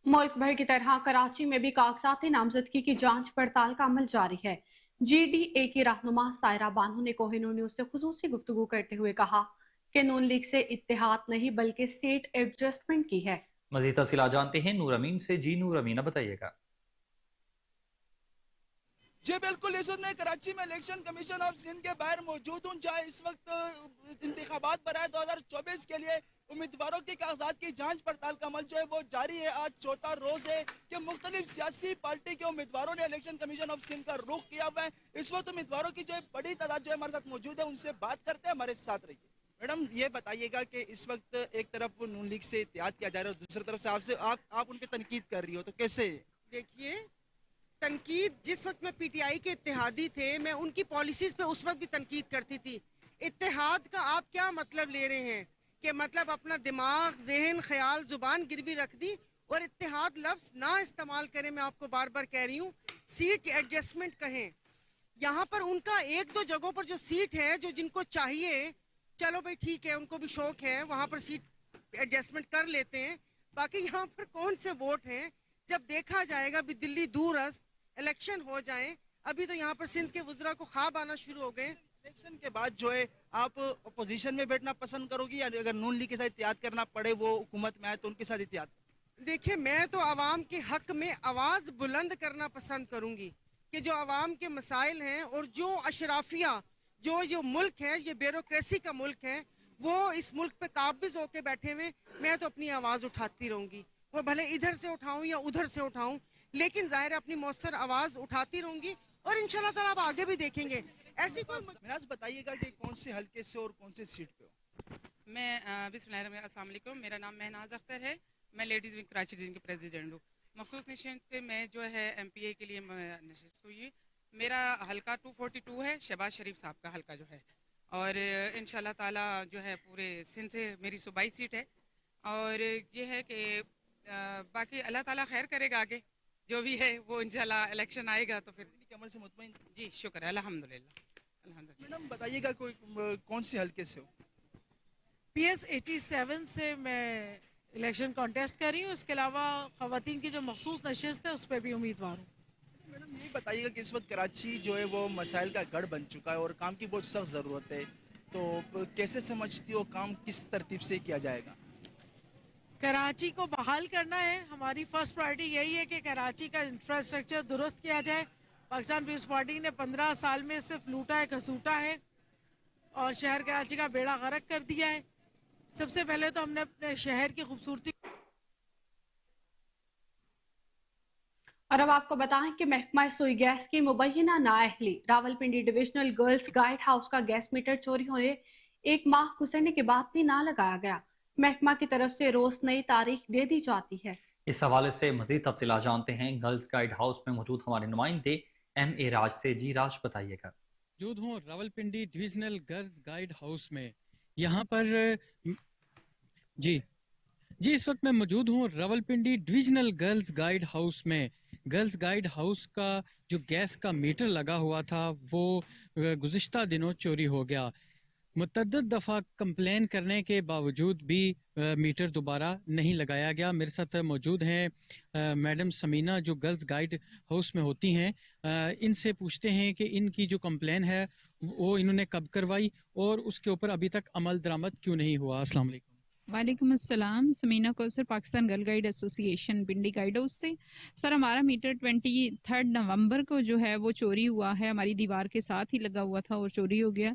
मुल्क भर की तरह कराची में भी कागजाती नामजदगी की जांच पड़ताल का अमल जारी है। GDA की रहनुमा सायरा बानो ने कोहिनूर न्यूज से खुसूसी गुफ्तगू करते हुए कहा कि नून लीग से इत्तेहाद नहीं बल्कि सीट एडजस्टमेंट की है। मजीद तफसीलात जानते हैं नूर अमीन से। जी नूर अमीन, बताइएगा। जी बिल्कुल, इस वक्त मैं कराची में इलेक्शन कमीशन ऑफ सिंध के बाहर मौजूद हूँ, जहाँ इस वक्त इंतखाबात बराए 2024 के लिए उम्मीदवारों के कागजात की जांच पड़ताल का अमल जो है वो जारी है। आज चौथा रोज है कि मुख्तलिफ सियासी पार्टी के उम्मीदवारों ने इलेक्शन कमीशन ऑफ सिंध का रुख किया हुआ है। इस वक्त उम्मीदवारों की जो है बड़ी तादाद जो है हमारे साथ मौजूद है, उनसे बात करते हैं, हमारे साथ रहिए। मैडम, ये बताइएगा कि इस वक्त एक तरफ नून लीग से इत्तेहाद किया जा रहा है और दूसरी तरफ से आप उनके तनकीद कर रही हो, तो कैसे? देखिए, तनकीद जिस वक्त में PTI के इत्तेहादी थे, मैं उनकी पॉलिसीज पे उस वक्त भी तनकीद करती थी اتحاد کا آپ کیا مطلب لے رہے ہیں کہ مطلب اپنا دماغ ذہن خیال زبان گروی رکھ دی اور اتحاد لفظ نہ استعمال کریں. میں آپ کو بار بار کہہ رہی ہوں سیٹ ایڈجسٹمنٹ کہیں. یہاں پر ان کا ایک دو جگہوں پر جو سیٹ ہے جو جن کو چاہیے چلو بھائی ٹھیک ہے ان کو بھی شوق ہے وہاں پر سیٹ ایڈجسٹمنٹ کر لیتے ہیں. باقی یہاں پر کون سے ووٹ ہیں جب دیکھا جائے گا بھی دلی دور است الیکشن ہو جائیں. ابھی تو یہاں پر سندھ کے وزراء کو خواب آنا شروع ہو گئے. الیکشن کے بعد جو ہے آپ اپوزیشن میں بیٹھنا پسند کرو گی یا اگر نون لیگ کے ساتھ اتحاد کرنا پڑے وہ حکومت میں آئے تو ان کے ساتھ اتحاد؟ دیکھیں میں تو عوام کے حق میں آواز بلند کرنا پسند کروں گی کہ جو عوام کے مسائل ہیں اور جو اشرافیہ جو ملک ہے یہ بیوروکریسی کا ملک ہے وہ اس ملک پہ قابض ہو کے بیٹھے ہوئے. میں تو اپنی آواز اٹھاتی رہوں گی وہ بھلے ادھر سے اٹھاؤں یا ادھر سے اٹھاؤں لیکن ظاہر ہے اپنی مؤثر آواز اٹھاتی رہوں گی اور انشاءاللہ تعالیٰ آپ آگے بھی دیکھیں گے. ایسی کوئی مناز بتائیے گا کہ کون سے حلقے سے اور کون سے سیٹ پہ ہو؟ میں بسم اللہ الرحمن الرحیم. السلام علیکم. میرا نام مہناز اختر ہے. میں لیڈیز ونگ کراچی ریجن کے پریزیڈنٹ ہوں. مخصوص نشست پہ میں جو ہے ایم پی اے کے لیے نشست ہوئی. میرا حلقہ 242 ہے شہباز شریف صاحب کا حلقہ جو ہے اور انشاءاللہ تعالیٰ جو ہے پورے سندھ سے میری صوبائی سیٹ ہے اور یہ ہے کہ باقی اللہ تعالیٰ خیر کرے گا آگے جو بھی ہے وہ انشاءاللہ الیکشن آئے گا تو پھر عمل سے مطمئن؟ جی شکر ہے الحمدللہ. میڈم بتائیے گا کون سے حلقے سے ہو؟ پی ایس 87 سے میں الیکشن کانٹیسٹ کر رہی ہوں. اس کے علاوہ خواتین کی جو مخصوص نشست ہے اس پہ بھی امیدوار ہوں. میڈم یہ بتائیے گا کہ اس وقت کراچی جو ہے وہ مسائل کا گڑھ بن چکا ہے اور کام کی بہت سخت ضرورت ہے تو کیسے سمجھتی ہو کام کس ترتیب سے کیا جائے گا؟ کراچی کو بحال کرنا ہے. ہماری فرسٹ پرائرٹی یہی ہے کہ کراچی کا انفراسٹرکچر درست کیا جائے. پاکستان پیپلز پارٹی نے 15 سال میں صرف لوٹا ہے کھسوٹا ہے اور شہر کراچی کا بیڑا غرق کر دیا ہے. سب سے پہلے تو ہم نے اپنے شہر کی خوبصورتی. اور اب آپ کو بتائیں کہ محکمہ سوئی گیس کی مبینہ نااہلی Rawalpindi divisional girls guide house کا گیس میٹر چوری ہونے 1 ماہ گزرنے کے بعد بھی نہ لگایا گیا. محکمہ کی طرف سے روز نئی تاریخ دے دی جاتی ہے. اس حوالے سے مزید تفصیلات جانتے ہیں گرلز گائیڈ ہاؤس میں موجود ہمارے نمائندے ایم اے راج سے. جی راج بتائیے گا. موجود ہوں Rawalpindi divisional girls guide house میں. یہاں پر جی اس وقت میں موجود ہوں Rawalpindi divisional girls guide house میں. گرلز گائیڈ ہاؤس کا جو گیس کا میٹر لگا ہوا تھا وہ گزشتہ دنوں چوری ہو گیا. متعدد دفعہ کمپلین کرنے کے باوجود بھی میٹر دوبارہ نہیں لگایا گیا. میرے ساتھ موجود ہیں میڈم سمینہ جو گرلز گائیڈ ہاؤس میں ہوتی ہیں. ان سے پوچھتے ہیں کہ ان کی جو کمپلین ہے وہ انہوں نے کب کروائی اور اس کے اوپر ابھی تک عمل درآمد کیوں نہیں ہوا. السلام علیکم. وعلیکم السلام. سمینہ کوثر پاکستان گرل گائیڈ ایسوسی ایشن پنڈی گائیڈ ہاؤس سے. سر ہمارا میٹر 23 نومبر کو جو ہے وہ چوری ہوا ہے. ہماری دیوار کے ساتھ ہی لگا ہوا تھا اور چوری ہو گیا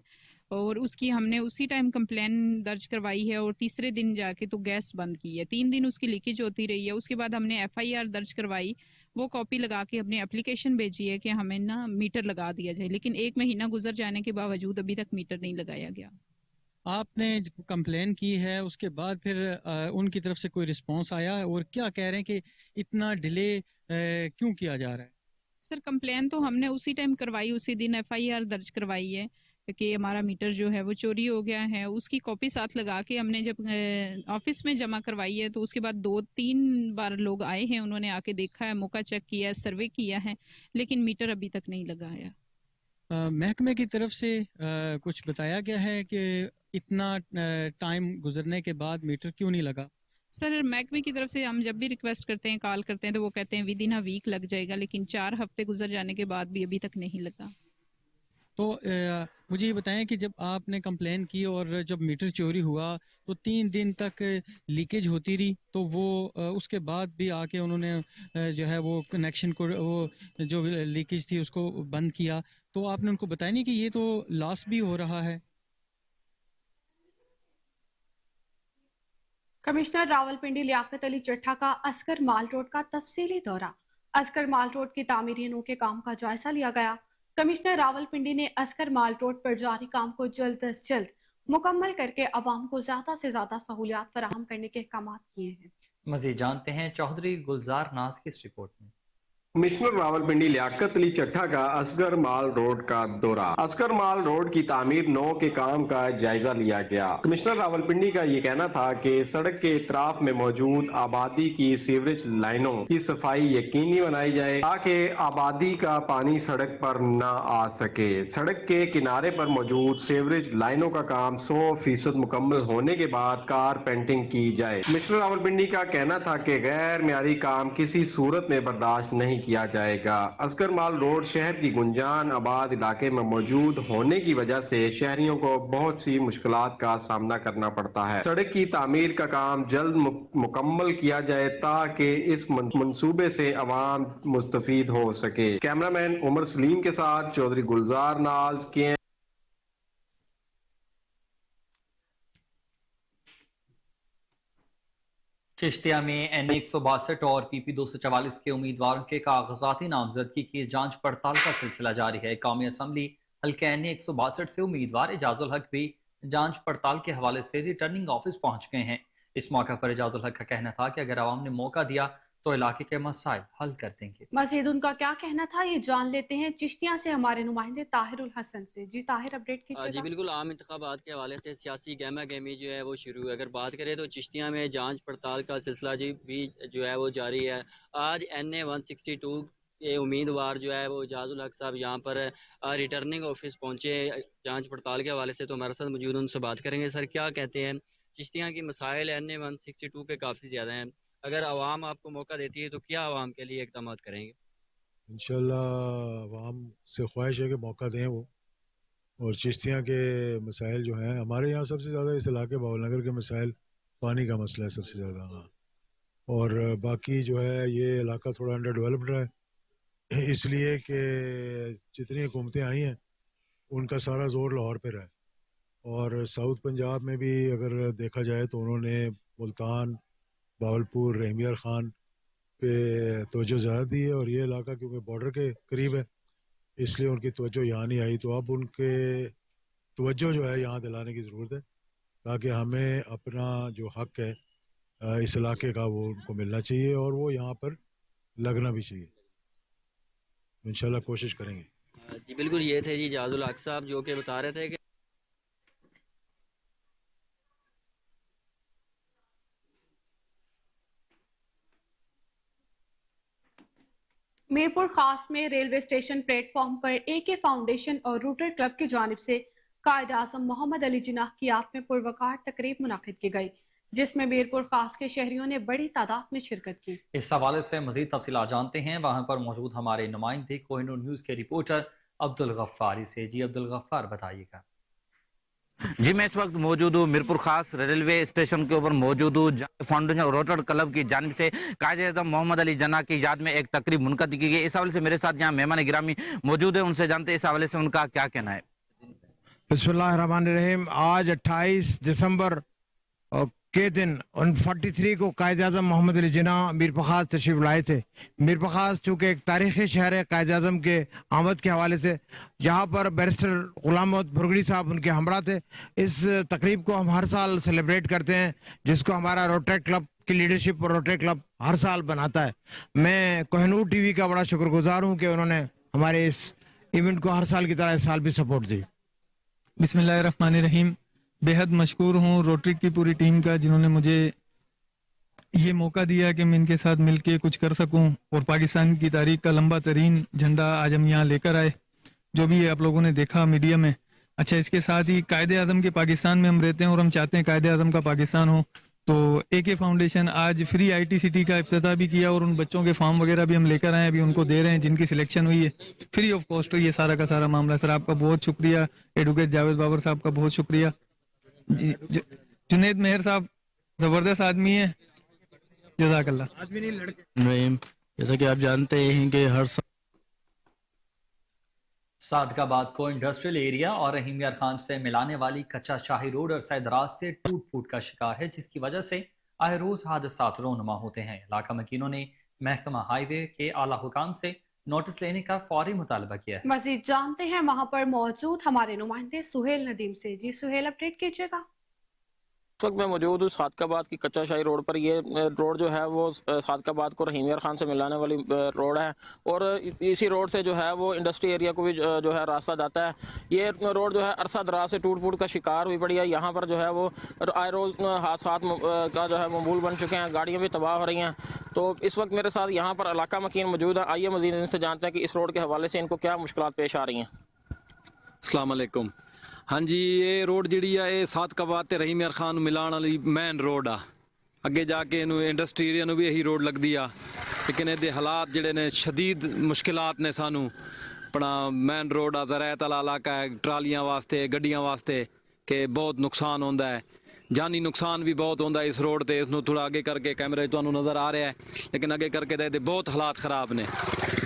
اور اس کی ہم نے اسی ٹائم کمپلین درج کروائی ہے اور تیسرے دن جا کے تو گیس بند کی ہے. 3 دن اس کی لیکیج ہوتی رہی ہے. اس کے بعد ہم نے FIR درج کروائی, وہ کاپی لگا کے اپنے اپلیکیشن بھیجی ہے کہ ہمیں نا میٹر لگا دیا جائے, لیکن 1 مہینہ گزر جانے کے باوجود ابھی تک میٹر نہیں لگایا گیا. آپ نے کمپلین کی ہے اس کے بعد پھر ان کی طرف سے کوئی رسپانس آیا اور کیا کہہ رہے ہیں کہ اتنا ڈیلے کیوں کیا جا رہا ہے؟ سر کمپلین تو ہم نے اسی ٹائم کروائی, اسی دن FIR درج کروائی ہے کہ ہمارا میٹر جو ہے وہ چوری ہو گیا ہے. اس کی کاپی ساتھ لگا کے ہم نے جب آفس میں جمع کروائی ہے تو اس کے بعد 2-3 بار لوگ آئے ہیں, انہوں نے آ کے دیکھا ہے, موقع چیک کیا ہے, سروے کیا ہے, لیکن میٹر ابھی تک نہیں لگایا. محکمے کی طرف سے کچھ بتایا گیا ہے کہ اتنا ٹائم گزرنے کے بعد میٹر کیوں نہیں لگا؟ سر محکمے کی طرف سے ہم جب بھی ریکویسٹ کرتے ہیں, کال کرتے ہیں تو وہ کہتے ہیں ودن اے ویک لگ جائے گا, لیکن 4 ہفتے گزر جانے کے بعد بھی ابھی تک نہیں لگا. تو مجھے یہ بتائیں کہ جب آپ نے کمپلین کی اور جب میٹر چوری ہوا تو 3 دن تک لیکیج ہوتی رہی, تو وہ اس کے بعد بھی آ کے انہوں نے جو ہے وہ کنیکشن کو وہ جو لیکیج تھی اس کو بند کیا, تو آپ نے ان کو بتایا نہیں کہ یہ تو لاس بھی ہو رہا ہے؟ کمشنر راولپنڈی لیاقت علی چٹھا کا عسکر مال روڈ کا تفصیلی دورہ. عسکر مال روڈ کی تعمیرینوں کے کام کا جائزہ لیا گیا. کمشنر راولپنڈی نے عسکر مال روڈ پر جاری کام کو جلد از جلد مکمل کر کے عوام کو زیادہ سے زیادہ سہولیات فراہم کرنے کے احکامات کیے ہیں. مزید جانتے ہیں چودھری گلزار ناز کی اس رپورٹ میں. कमिश्नर रावलपिंडी लियाकत अली चट्ठा का असगर माल रोड का दौरा। असगर माल रोड की तामीर 9 के काम का जायजा लिया गया। कमिश्नर रावलपिंडी का ये कहना था कि सड़क के इतराफ में मौजूद आबादी की सीवरेज लाइनों की सफाई यकीनी बनाई जाए ताकि आबादी का पानी सड़क पर न आ सके। सड़क के किनारे पर मौजूद सीवरेज लाइनों का काम 100% मुकम्मल होने के बाद कार पेंटिंग की जाए। कमिश्नर रावलपिंडी का कहना था कि गैर मियारी काम किसी सूरत में बर्दाश्त नहीं किया जाएगा। असगर माल रोड शहर की गुंजान आबाद इलाके में मौजूद होने की वजह से शहरियों को बहुत सी मुश्किलात का सामना करना पड़ता है। सड़क की तामीर का काम जल्द मुकम्मल किया जाए ताकि इस मंसूबे से अवाम मुस्तफीद हो सके। कैमरामैन उमर सलीम के साथ चौधरी गुलजार नाज के। चिश्तिया में N162 और PP 244 के उम्मीदवारों के कागजाती नामजदगी की जांच पड़ताल का सिलसिला जारी है। कौमी असम्बली हल्के N162 से उम्मीदवार एजाजुल हक भी जांच पड़ताल के हवाले से रिटर्निंग ऑफिस पहुंच गए हैं। इस मौके पर एजाजुल हक का कहना था कि अगर आवाम ने मौका दिया तो इलाके के मसाइल हल कर देंगे। मजीद उनका क्या कहना था ये जान लेते हैं चिश्तिया से हमारे नुमाइंदे ताहिरुल हसन से। जी ताहिर, अपडेट कीजिए। जी बिल्कुल, आम इंतखाबात के हवाले से सियासी गहमा गहमी जो है वो शुरू है। अगर बात करें तो चिश्तिया में जांच पड़ताल का सिलसिला जी भी जो है वो जारी है। आज NA-162 के उम्मीदवार जो है वो एजाजुल हक साहब यहाँ पर रिटर्निंग ऑफिस पहुँचे जांच पड़ताल के हवाले से, तो हमारे साथ मौजूद उनसे बात करेंगे। सर क्या कहते हैं, चिश्तिया की मसाइल NA-162 के काफ़ी ज़्यादा हैं, अगर आवाम आपको मौका देती है तो क्या आवाम के लिए इक़दाम करेंगे? इंशाल्लाह आवाम से ख्वाहिश है कि मौका दें वो, और चिश्तिया के मसाइल जो हैं हमारे यहाँ सबसे ज़्यादा इस इलाके बावलनगर के मसाइल पानी का मसला है सबसे ज़्यादा। हाँ, और बाकी जो है ये इलाका थोड़ा अंडर डेवलप्ड रहा है, इसलिए कि जितनी हुकूमतें आई हैं उनका सारा जोर लाहौर पे रहा है। और साउथ पंजाब में भी अगर देखा जाए तो उन्होंने मुल्तान, बावलपुर, रहमियार खान पे तवज्जो ज़्यादा दी है, और ये इलाका क्योंकि बॉर्डर के करीब है इसलिए उनकी तवज्जो यहाँ नहीं आई। तो अब उनके तवज्जो जो है यहाँ दिलाने की ज़रूरत है ताकि हमें अपना जो हक है इस इलाके का वो उनको मिलना चाहिए और वो यहाँ पर लगना भी चाहिए। तो इंशाल्लाह कोशिश करेंगे। जी बिल्कुल, ये थे जी एजाजुल हक साहब जो कि बता रहे थे कि मीरपुर खास में रेलवे स्टेशन प्लेटफॉर्म पर AK फाउंडेशन और रूटर क्लब की जानिब से कायद-ए-आज़म मोहम्मद अली जिन्नाह की याद में पुरवकार तकरीब मुनाकिद की गई, जिसमें मीरपुर खास के शहरियों ने बड़ी तादाद में शिरकत की। इस हवाले से मजीद तफसीलात जानते हैं वहां पर मौजूद हमारे नुमाइंदे कोहिनूर न्यूज़ के रिपोर्टर अब्दुल गफ्फारी से। जी अब्दुल गफ्फार, बताइएगा। जी मैं इस वक्त मौजूद हूँ मीरपुर खास रेलवे स्टेशन के ऊपर मौजूद हूँ। फाउंडेशन और रोटर क्लब की जानिब से कायद-ए-आज़म मोहम्मद अली जिन्नाह की याद में एक तकरीब मुनक़द की गई। इस हवाले से मेरे साथ यहाँ मेहमान गिरामी मौजूद है, उनसे जानते हैं इस हवाले से उनका क्या कहना है। बिस्मिल्लाहिर्रहमानिर्रहीम। आज 28 दिसंबर के दिन 43 को कायद-ए-आज़म मोहम्मद अली जिन्नाह मीरपुर खास तशरीफ लाए थे। मीरपुर खास चूँकि एक तारीख़ी शहर है, कायद-ए-आज़म के आमद के हवाले से यहाँ पर बैरिस्टर गुलाम मोहम्मद भुरगड़ी साहब उनके हमरा थे। इस तकरीब को हम हर साल सेलिब्रेट करते हैं, जिसको हमारा रोटरी क्लब की लीडरशिप और रोटरी क्लब हर साल बनाता है। मैं कोहिनूर TV का बड़ा शुक्रगुजार हूँ कि उन्होंने हमारे इस इवेंट को हर साल की तरह इस साल भी सपोर्ट दी। बिस्मिल्लाहिर्रहमानिर्रहीम। बेहद मशकूर हूँ रोटरी की पूरी टीम का, जिन्होंने मुझे ये मौका दिया कि मैं इनके साथ मिलके कुछ कर सकूं और पाकिस्तान की तारीख का लंबा तरीन झंडा आज हम यहाँ लेकर आए, जो भी आप लोगों ने देखा मीडिया में। अच्छा, इसके साथ ही कायद-ए-आज़म के पाकिस्तान में हम रहते हैं और हम चाहते हैं कायद-ए-आज़म का पाकिस्तान हो। तो AK फाउंडेशन आज फ्री IT सिटी का इफ्तिताह भी किया और उन बच्चों के फॉर्म वगैरह भी हम लेकर आए, अभी उनको दे रहे हैं जिनकी सिलेक्शन हुई है फ्री ऑफ कॉस्ट। ये सारा का सारा मामला। सर आपका बहुत शुक्रिया, एडवोकेट जावेद बाबर साहब का बहुत शुक्रिया। जुनेद मेहर साहब जबरदस्त आदमी है, जज़ाकल्लाह। जैसा कि आप जानते हैं कि हर सादकाबाद को इंडस्ट्रियल एरिया और रहीमियार खान से मिलाने वाली कच्चा शाही रोड और सैदराज से टूट फूट का शिकार है, जिसकी वजह से आए रोज हादसात रोनुमा होते हैं। इलाका मकीनों ने महकमा हाईवे के आला हुकाम से नोटिस लेने का फौरी मुतालबा किया है। मजीद जानते हैं वहां पर मौजूद हमारे नुमाइंदे सुहेल नदीम से। जी सुहेल, अपडेट कीजिएगा। इस वक्त मैं मौजूद हूँ सादकाबाद की कच्चा शाही रोड पर। ये रोड जो है वो सादकाबाद को रहीम यार खान से मिलाने वाली रोड है और इसी रोड से जो है वो इंडस्ट्री एरिया को भी जो है रास्ता जाता है। ये रोड जो है अरसा दराज से टूट फूट का शिकार हुई पड़ी है। यहाँ पर जो है वो आए रोज़ हादसात का जो है मामूल बन चुके हैं, गाड़ियाँ भी तबाह हो रही हैं। तो इस वक्त मेरे साथ यहाँ पर इलाका मकीन मौजूद है। आइए मज़ीद इनसे जानते हैं कि इस रोड के हवाले से इनको क्या मुश्किलात पेश आ रही हैं। अस्सलाम वालेकुम। हाँ जी, ये रोड जी है सादकाबाद ते रहीम यार खान मिलाने वाली मेन रोड आ। अगे जाके इनू इंडस्ट्री एरिया भी यही रोड लगती आ, लेकिन ये हालात जोड़े ने शदीद मुश्किलात ने सानू अपना मेन रोड आ ज़रायत वाला इलाका है ट्रालियां वास्ते गड्डियां वास्ते कि बहुत नुकसान होता है, जानी नुकसान भी बहुत होता है इस रोड ते। इसनू थोड़ा आगे करके कैमरे तो नज़र आ रहा है, लेकिन आगे करके तो बहुत हालात ख़राब ने।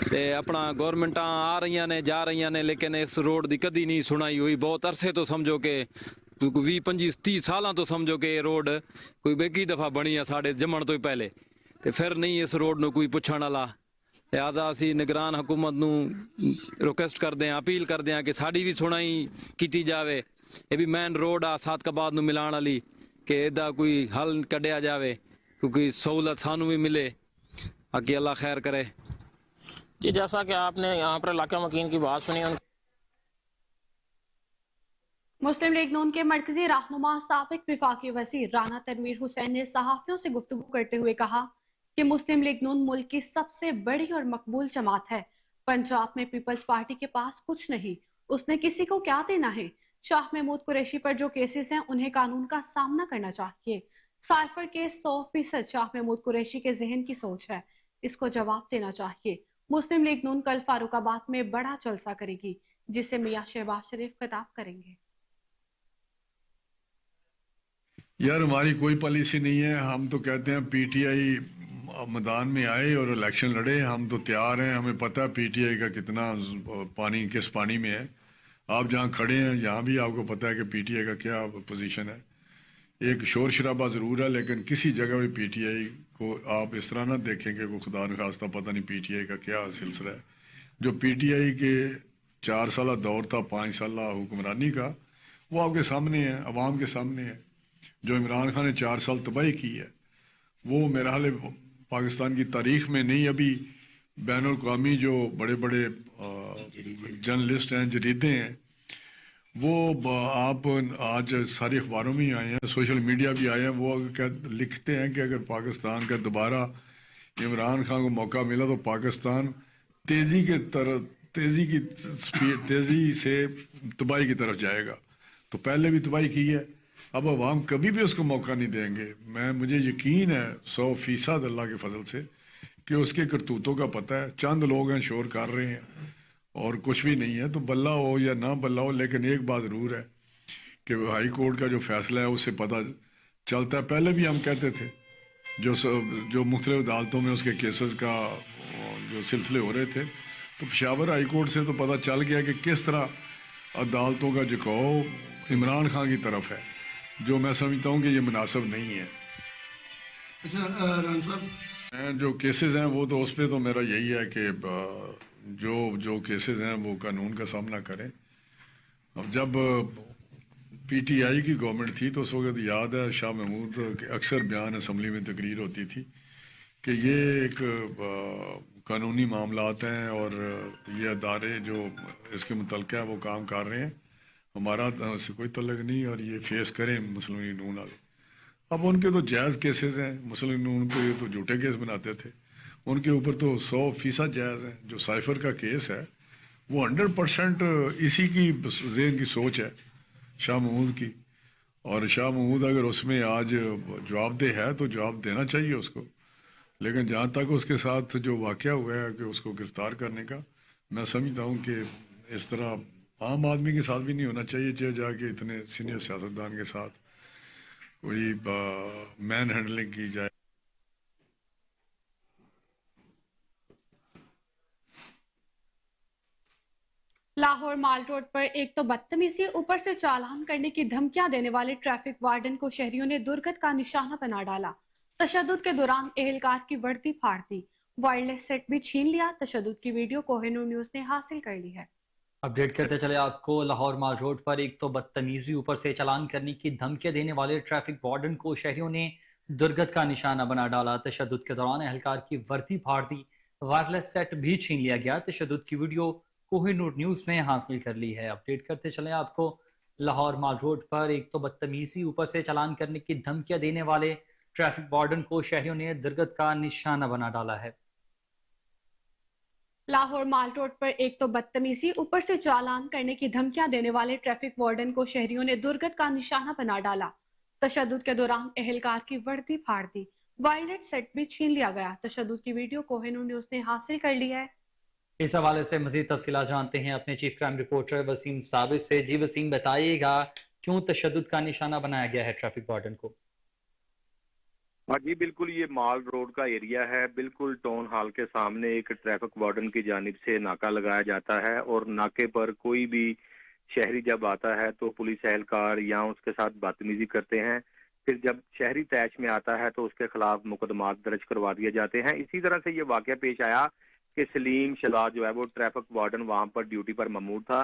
ते अपना गवर्नमेंटा आ रही ने जा रही ने, लेकिन इस रोड की कदी नहीं सुनाई हुई। बहुत अरसे तो समझो कि 20-25-30 सालों तो समझो कि ये रोड कोई बेकी दफ़ा बनी है साढ़े जमण तो पहले, तो फिर नहीं इस रोड नू कोई पुछण वाला। लिहाजा असी निगरान हुकूमत नू रिक्वेस्ट करते हैं, अपील करते हैं कि साड़ी भी सुनाई की जाए। ये भी मेन रोड आ सादकाबाद नू मिलाने वाली, कि इहदा कोई हल कढ़िया जाए, क्योंकि सहूलत सानू भी मिले। बाकी अल्लाह खैर करे जी। जैसा कि आपने यहाँ पर इलाका मकीन की बात सुनी, मुस्लिम लीग नून के मरकजी रहनुमा साबिक विफाकी वजीर राना तनवीर हुसैन ने सहाफियों से गुफ्तगू करते हुए कहा कि मुस्लिम लीग नून मुल्क की सबसे बड़ी और मकबूल जमात है। पंजाब में पीपल्स पार्टी के पास कुछ नहीं, उसने किसी को क्या देना है। शाह महमूद कुरैशी पर जो केसेस हैं उन्हें कानून का सामना करना चाहिए। साइफर केस 100% शाह महमूद कुरैशी के जहन की सोच है, इसको जवाब देना चाहिए। मुस्लिम लीग नून कल फारूकाबाद में बड़ा जलसा करेगी, जिसे मियां शहबाज शरीफ खिताब करेंगे। यार हमारी कोई पॉलिसी नहीं है। हम तो कहते हैं पीटीआई मैदान में आए और इलेक्शन लड़े, हम तो तैयार हैं। हमें पता है पीटीआई का कितना पानी किस पानी में है। आप जहाँ खड़े हैं यहाँ भी आपको पता है कि पीटीआई का क्या पोजीशन है। एक शोर शराबा ज़रूर है, लेकिन किसी जगह भी पीटीआई को आप इस तरह ना देखें कि कोई खुदा न खास्ता पता नहीं पीटीआई का क्या सिलसिला है। जो पीटीआई के 4 साल दौर था 5 साल हुक्मरानी का, वो आपके सामने है, अवाम के सामने है। जो इमरान खान ने 4 साल तबाही की है, वो मेरा हाल पाकिस्तान की तारीख में नहीं, अभी बैनुल-अक़वामी जो बड़े बड़े जर्नलिस्ट हैं, जरीदे हैं, वो आप आज सारी अखबारों में ही आए हैं, सोशल मीडिया भी आए हैं। वो क्या लिखते हैं कि अगर पाकिस्तान का दोबारा इमरान खान को मौका मिला तो पाकिस्तान तेज़ी से तबाही की तरफ जाएगा। तो पहले भी तबाही की है, अब अवाम कभी भी उसको मौका नहीं देंगे। मुझे यकीन है 100% अल्लाह के फजल से कि उसके करतूतों का पता है। चंद लोग हैं शोर कर रहे हैं और कुछ भी नहीं है, तो बल्ला हो या ना बल्ला हो, लेकिन एक बात ज़रूर है कि हाई कोर्ट का जो फैसला है उससे पता चलता है। पहले भी हम कहते थे जो मुख्तलिफ अदालतों में उसके केसेस का जो सिलसिले हो रहे थे, तो पेशावर हाई कोर्ट से तो पता चल गया कि किस तरह अदालतों का झुकाव इमरान खान की तरफ है, जो मैं समझता हूँ कि ये मुनासिब नहीं है। अच्छा रान साहब, जो केसेस हैं वो तो उस पर तो मेरा यही है कि जो केसेस हैं वो कानून का सामना करें। अब जब पीटीआई की गवर्नमेंट थी तो उस वक्त याद है शाह महमूद के अक्सर बयान असम्बली में तकरीर होती थी कि ये एक कानूनी मामलात हैं और ये अदारे जो इसके मुतल्लिक़ है वो काम कर रहे हैं, हमारा से कोई तल्लुक़ नहीं, और ये फेस करें मुस्लिम लीग नून वाले। अब उनके तो जायज़ केसेस हैं, मुस्लिम लीग नून को ये तो झूठे केस बनाते थे, उनके ऊपर तो 100% जायज़ है। जो साइफर का केस है वो 100% इसी की ज़हन की सोच है शाह महमूद की, और शाह महमूद अगर उसमें आज जवाबदेह है तो जवाब देना चाहिए उसको। लेकिन जहाँ तक उसके साथ जो वाक़या हुआ है कि उसको गिरफ़्तार करने का, मैं समझता हूँ कि इस तरह आम आदमी के साथ भी नहीं होना चाहिए, चाहे जाके इतने सीनियर सियासतदान के साथ कोई मैन हैंडलिंग की जाए। लाहौर माल रोड पर एक तो बदतमीजी, ऊपर से चालान करने की धमकियां देने वाले ट्रैफिक वार्डन को शहरियों ने दुर्गत का निशाना बना डाला। तशद्दुद के दौरान एहलकार की वर्दी फाड़ दी, वायरलेस सेट भी छीन लिया। तशद्दुद की वीडियो कोहिनूर न्यूज ने हासिल कर ली है। अपडेट करते चले आपको, लाहौर माल रोड पर एक तो बदतमीजी ऊपर से चालान करने की धमकियां देने वाले ट्रैफिक वार्डन को शहरियों ने दुर्गत का निशाना बना डाला। तशद्दुद के दौरान एहलकार की वर्दी फाड़ दी, वायरलेस सेट भी छीन लिया गया। तशद्दुद की वीडियो कोहिनूर न्यूज़ ने हासिल कर ली है। अपडेट करते चले आपको, लाहौर माल रोड पर एक तो बदतमीजी ऊपर से चालान करने की धमकियां देने वाले ट्रैफिक वार्डन को शहरियों ने दुर्गत का निशाना बना डाला है। लाहौर माल रोड पर एक तो बदतमीजी ऊपर से चालान करने की धमकियां देने वाले ट्रैफिक वार्डन को शहरियों ने दुर्गत का निशाना बना डाला। तशद्दुद के दौरान एहलकार की वर्दी फाड़ दी, वायरलेस सेट भी छीन लिया गया। तशद्दुद की वीडियो कोहिनूर न्यूज़ ने हासिल कर ली है। इस हवाले से मजीद तफसीलात जानते हैं अपने चीफ क्राइम रिपोर्टर वसीम साबित से। जी वसीम, बताइएगा क्यों तशद्दुद का निशाना बनाया गया है ट्रैफिक वार्डन को? हाँ जी बिल्कुल, ये माल रोड का एरिया है। बिल्कुल टाउन हॉल के सामने एक ट्रैफिक वार्डन की जानिब से नाका लगाया जाता है और नाके पर कोई भी शहरी जब आता है तो पुलिस एहलकार या उसके साथ बदतमीजी करते हैं। फिर जब शहरी तैश में आता है तो उसके खिलाफ मुकदमात दर्ज करवा दिए जाते हैं। इसी तरह से ये वाकया पेश आया कि सलीम शला जो है वो ट्रैफिक वार्डन वहाँ पर ड्यूटी पर ममूर था।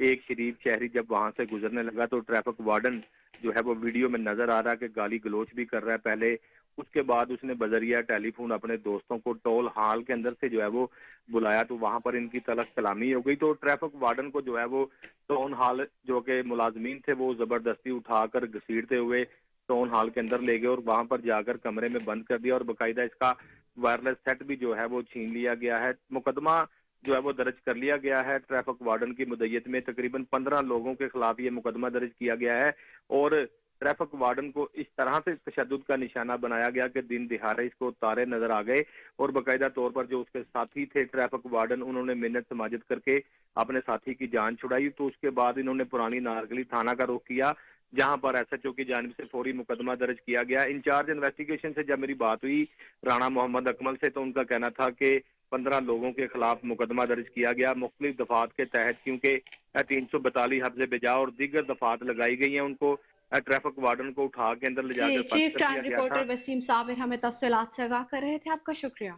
एक शरीफ शहरी जब वहाँ से गुजरने लगा तो ट्रैफिक वार्डन जो है वो वीडियो में नजर आ रहा है कि गाली गलोच भी कर रहा है पहले। उसके बाद उसने बजरिया टेलीफोन अपने दोस्तों को टोल हॉल के अंदर से जो है वो बुलाया तो वहां पर इनकी तलख कलामी हो गई। तो ट्रैफिक वार्डन को जो है वो टाउन हॉल जो कि मुलाजमीन थे वो जबरदस्ती उठाकर घसीटते हुए टाउन हॉल के अंदर ले गए और वहां पर जाकर कमरे में बंद कर दिया और बाकायदा इसका वायरलेस सेट भी जो है वो छीन लिया गया है। मुकदमा जो है वो दर्ज कर लिया गया है। ट्रैफिक वार्डन की मुद्दत में तकरीबन 15 लोगों के खिलाफ ये मुकदमा दर्ज किया गया है और ट्रैफिक वार्डन को इस तरह से तशद्दुद का निशाना बनाया गया कि दिन दिहाड़े इसको तारे नजर आ गए और बाकायदा तौर पर जो उसके साथी थे ट्रैफिक वार्डन, उन्होंने मिन्नत समाजत करके अपने साथी की जान छुड़ाई। तो उसके बाद इन्होंने पुरानी नारगली थाना का रुख किया जहां पर SHO की जानिब से फौरी मुकदमा दर्ज किया गया। इंचार्ज इन्वेस्टिगेशन से जब मेरी बात हुई राणा मोहम्मद अकमल से तो उनका कहना था कि 15 लोगों के खिलाफ मुकदमा दर्ज किया गया मुख्तलिफ दफात के तहत, क्योंकि 342 हफ्ज़े बेजा और दीगर दफात लगाई गई हैं। उनको ट्रैफिक वार्डन को उठा के अंदर ले जाकर chief crime reporter Waseem Sabir हमें तफसीलात से आगाह कर रहे थे, आपका शुक्रिया।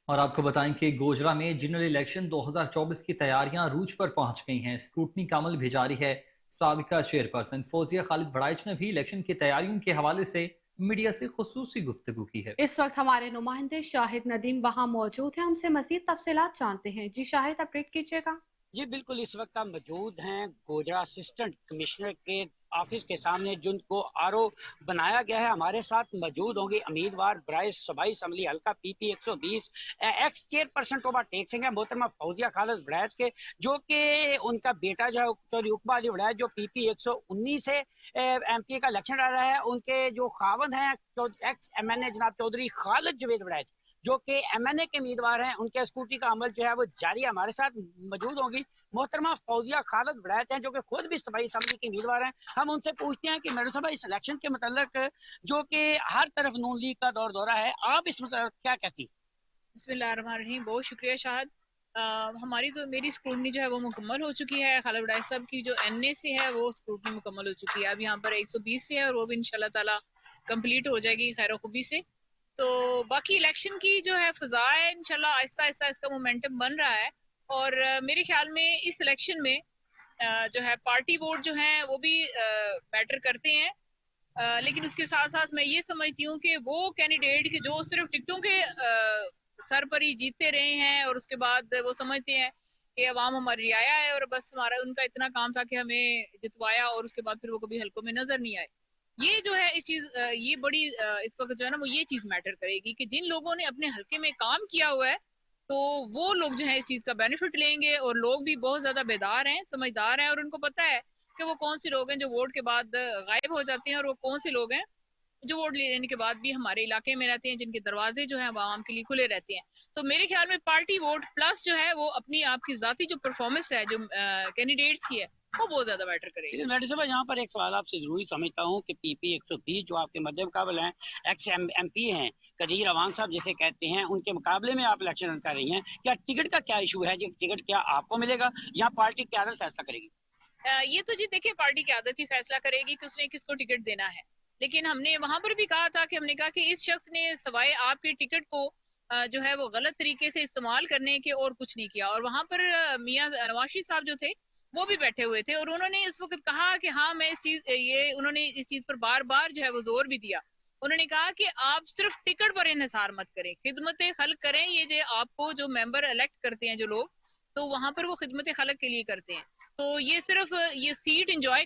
और आपको बताएं कि गोजरा में जनरल इलेक्शन 2024 की तैयारियां रूज पर पहुंच गई हैं। स्क्रूटनी का अमल भी जारी है। साबिका चेयरपर्सन फौजिया खालिद वड़ाइच ने भी इलेक्शन की तैयारियों के हवाले से मीडिया से खुसूसी गुफ्तगू की है। इस वक्त हमारे नुमाइंदे शाहिद नदीम वहाँ मौजूद हैं, हमसे मजीद तफसीलात जानते हैं। जी शाहिद, अपडेट कीजिएगा। जी बिल्कुल, इस वक्त हम मौजूद हैं गोजरा असिस्टेंट कमिश्नर के ऑफिस के सामने जिनको RO बनाया गया है। हमारे साथ मौजूद होंगे उम्मीदवार बराए सूबाई असम्बली हल्का PP 120 ex chairperson Toba Tek Singh है मोहतरमा फौजिया खालिद वड़ाइच के, जो कि उनका बेटा जो है चौधरी उकबा अली वड़ाइच जो PP 119 से MP का इलेक्शन लड़ रहा है। उनके जो खावंद हैं एक्स MNA जनाब चौधरी खालिद जवेद वड़ाइच जो कि MNA के उम्मीदवार हैं, उनके स्कूटी का अमल जो है वो जारी है। हमारे साथ मौजूद होंगी मोहतरमा फौजिया खालिद वड़ाइच हैं जो कि खुद भी सूबाई असम्बली के उम्मीदवार हैं। हम उनसे पूछते हैं कि मैडम साहब इस इलेक्शन के मतलब जो कि हर तरफ नून लीग का दौर दौरा है, आप इस मतलब क्या कहती हैं? बिस्मिल्लाहिर्रहमानिर्रहीम, बहुत शुक्रिया शाहिद। हमारी जो मेरी स्क्रूटनी जो है वो मुकम्मल हो चुकी है। खालिद वड़ाइच साहब की जो NA से है वो स्क्रूटनी मुकम्मल हो चुकी है। अब यहाँ पर 120 से है और वो भी इंशाल्लाह ताला कंप्लीट हो जाएगी खैर खूबी से। तो बाकी इलेक्शन की जो है फ़ज़ा है इंशाल्लाह आहिस्ता आहिस्ता इसका मोमेंटम बन रहा है और मेरे ख्याल में इस इलेक्शन में जो है पार्टी वोट जो हैं वो भी मैटर करते हैं, लेकिन उसके साथ साथ मैं ये समझती हूँ कि वो कैंडिडेट के जो सिर्फ टिकटों के सर पर ही जीतते रहे हैं और उसके बाद वो समझते हैं कि अवाम हमारी रियाया है और बस हमारा उनका इतना काम था कि हमें जितवाया और उसके बाद फिर वो कभी हल्कों में नजर नहीं आए। ये जो है इस चीज ये बड़ी इस वक्त जो है ना वो ये चीज मैटर करेगी कि जिन लोगों ने अपने हल्के में काम किया हुआ है तो वो लोग जो है इस चीज का बेनिफिट लेंगे और लोग भी बहुत ज्यादा बेदार हैं, समझदार हैं और उनको पता है कि वो कौन से लोग हैं जो वोट के बाद गायब हो जाते हैं और वो कौन से लोग हैं जो वोट लेने के बाद भी हमारे इलाके में रहते हैं, जिनके दरवाजे जो हैं वो आवाम के लिए खुले रहते हैं। तो मेरे ख्याल में पार्टी वोट प्लस जो है वो अपनी आपकी जाती जो परफॉर्मेंस है जो कैंडिडेट्स की है वो बहुत ज्यादा मैटर करेगी। मैडम साहब यहाँ पर एक सवाल आपसे जरूरी समझता हूँ कि PP 120 जो आपके मध्य मुकाबले हैं एक्स MP हैं कदीर अवान साहब जिसे कहते हैं, उनके मुकाबले में आप इलेक्शन रन कर रही हैं, क्या टिकट का क्या इशू है? टिकट क्या आपको मिलेगा या पार्टी क्या फैसला करेगी? یہ تو جی دیکھیں پارٹی کی عادت ہی فیصلہ کرے گی کہ اس نے کس کو ٹکٹ دینا ہے، لیکن ہم نے وہاں پر بھی کہا تھا کہ ہم نے کہا کہ اس شخص نے سوائے آپ کے ٹکٹ کو جو ہے وہ غلط طریقے سے استعمال کرنے کے اور کچھ نہیں کیا. اور وہاں پر میاں نواز شریف صاحب جو تھے وہ بھی بیٹھے ہوئے تھے، اور انہوں نے اس وقت کہا کہ ہاں میں انہوں نے اس چیز پر بار بار جو ہے وہ زور بھی دیا. انہوں نے کہا کہ آپ صرف ٹکٹ پر انحصار مت کریں، خدمت خلق کریں. یہ جو آپ کو جو ممبر الیکٹ کرتے ہیں جو لوگ، تو وہاں پر وہ خدمت خلق کے لیے کرتے ہیں، تو یہ صرف یہ سیٹ انجوائے.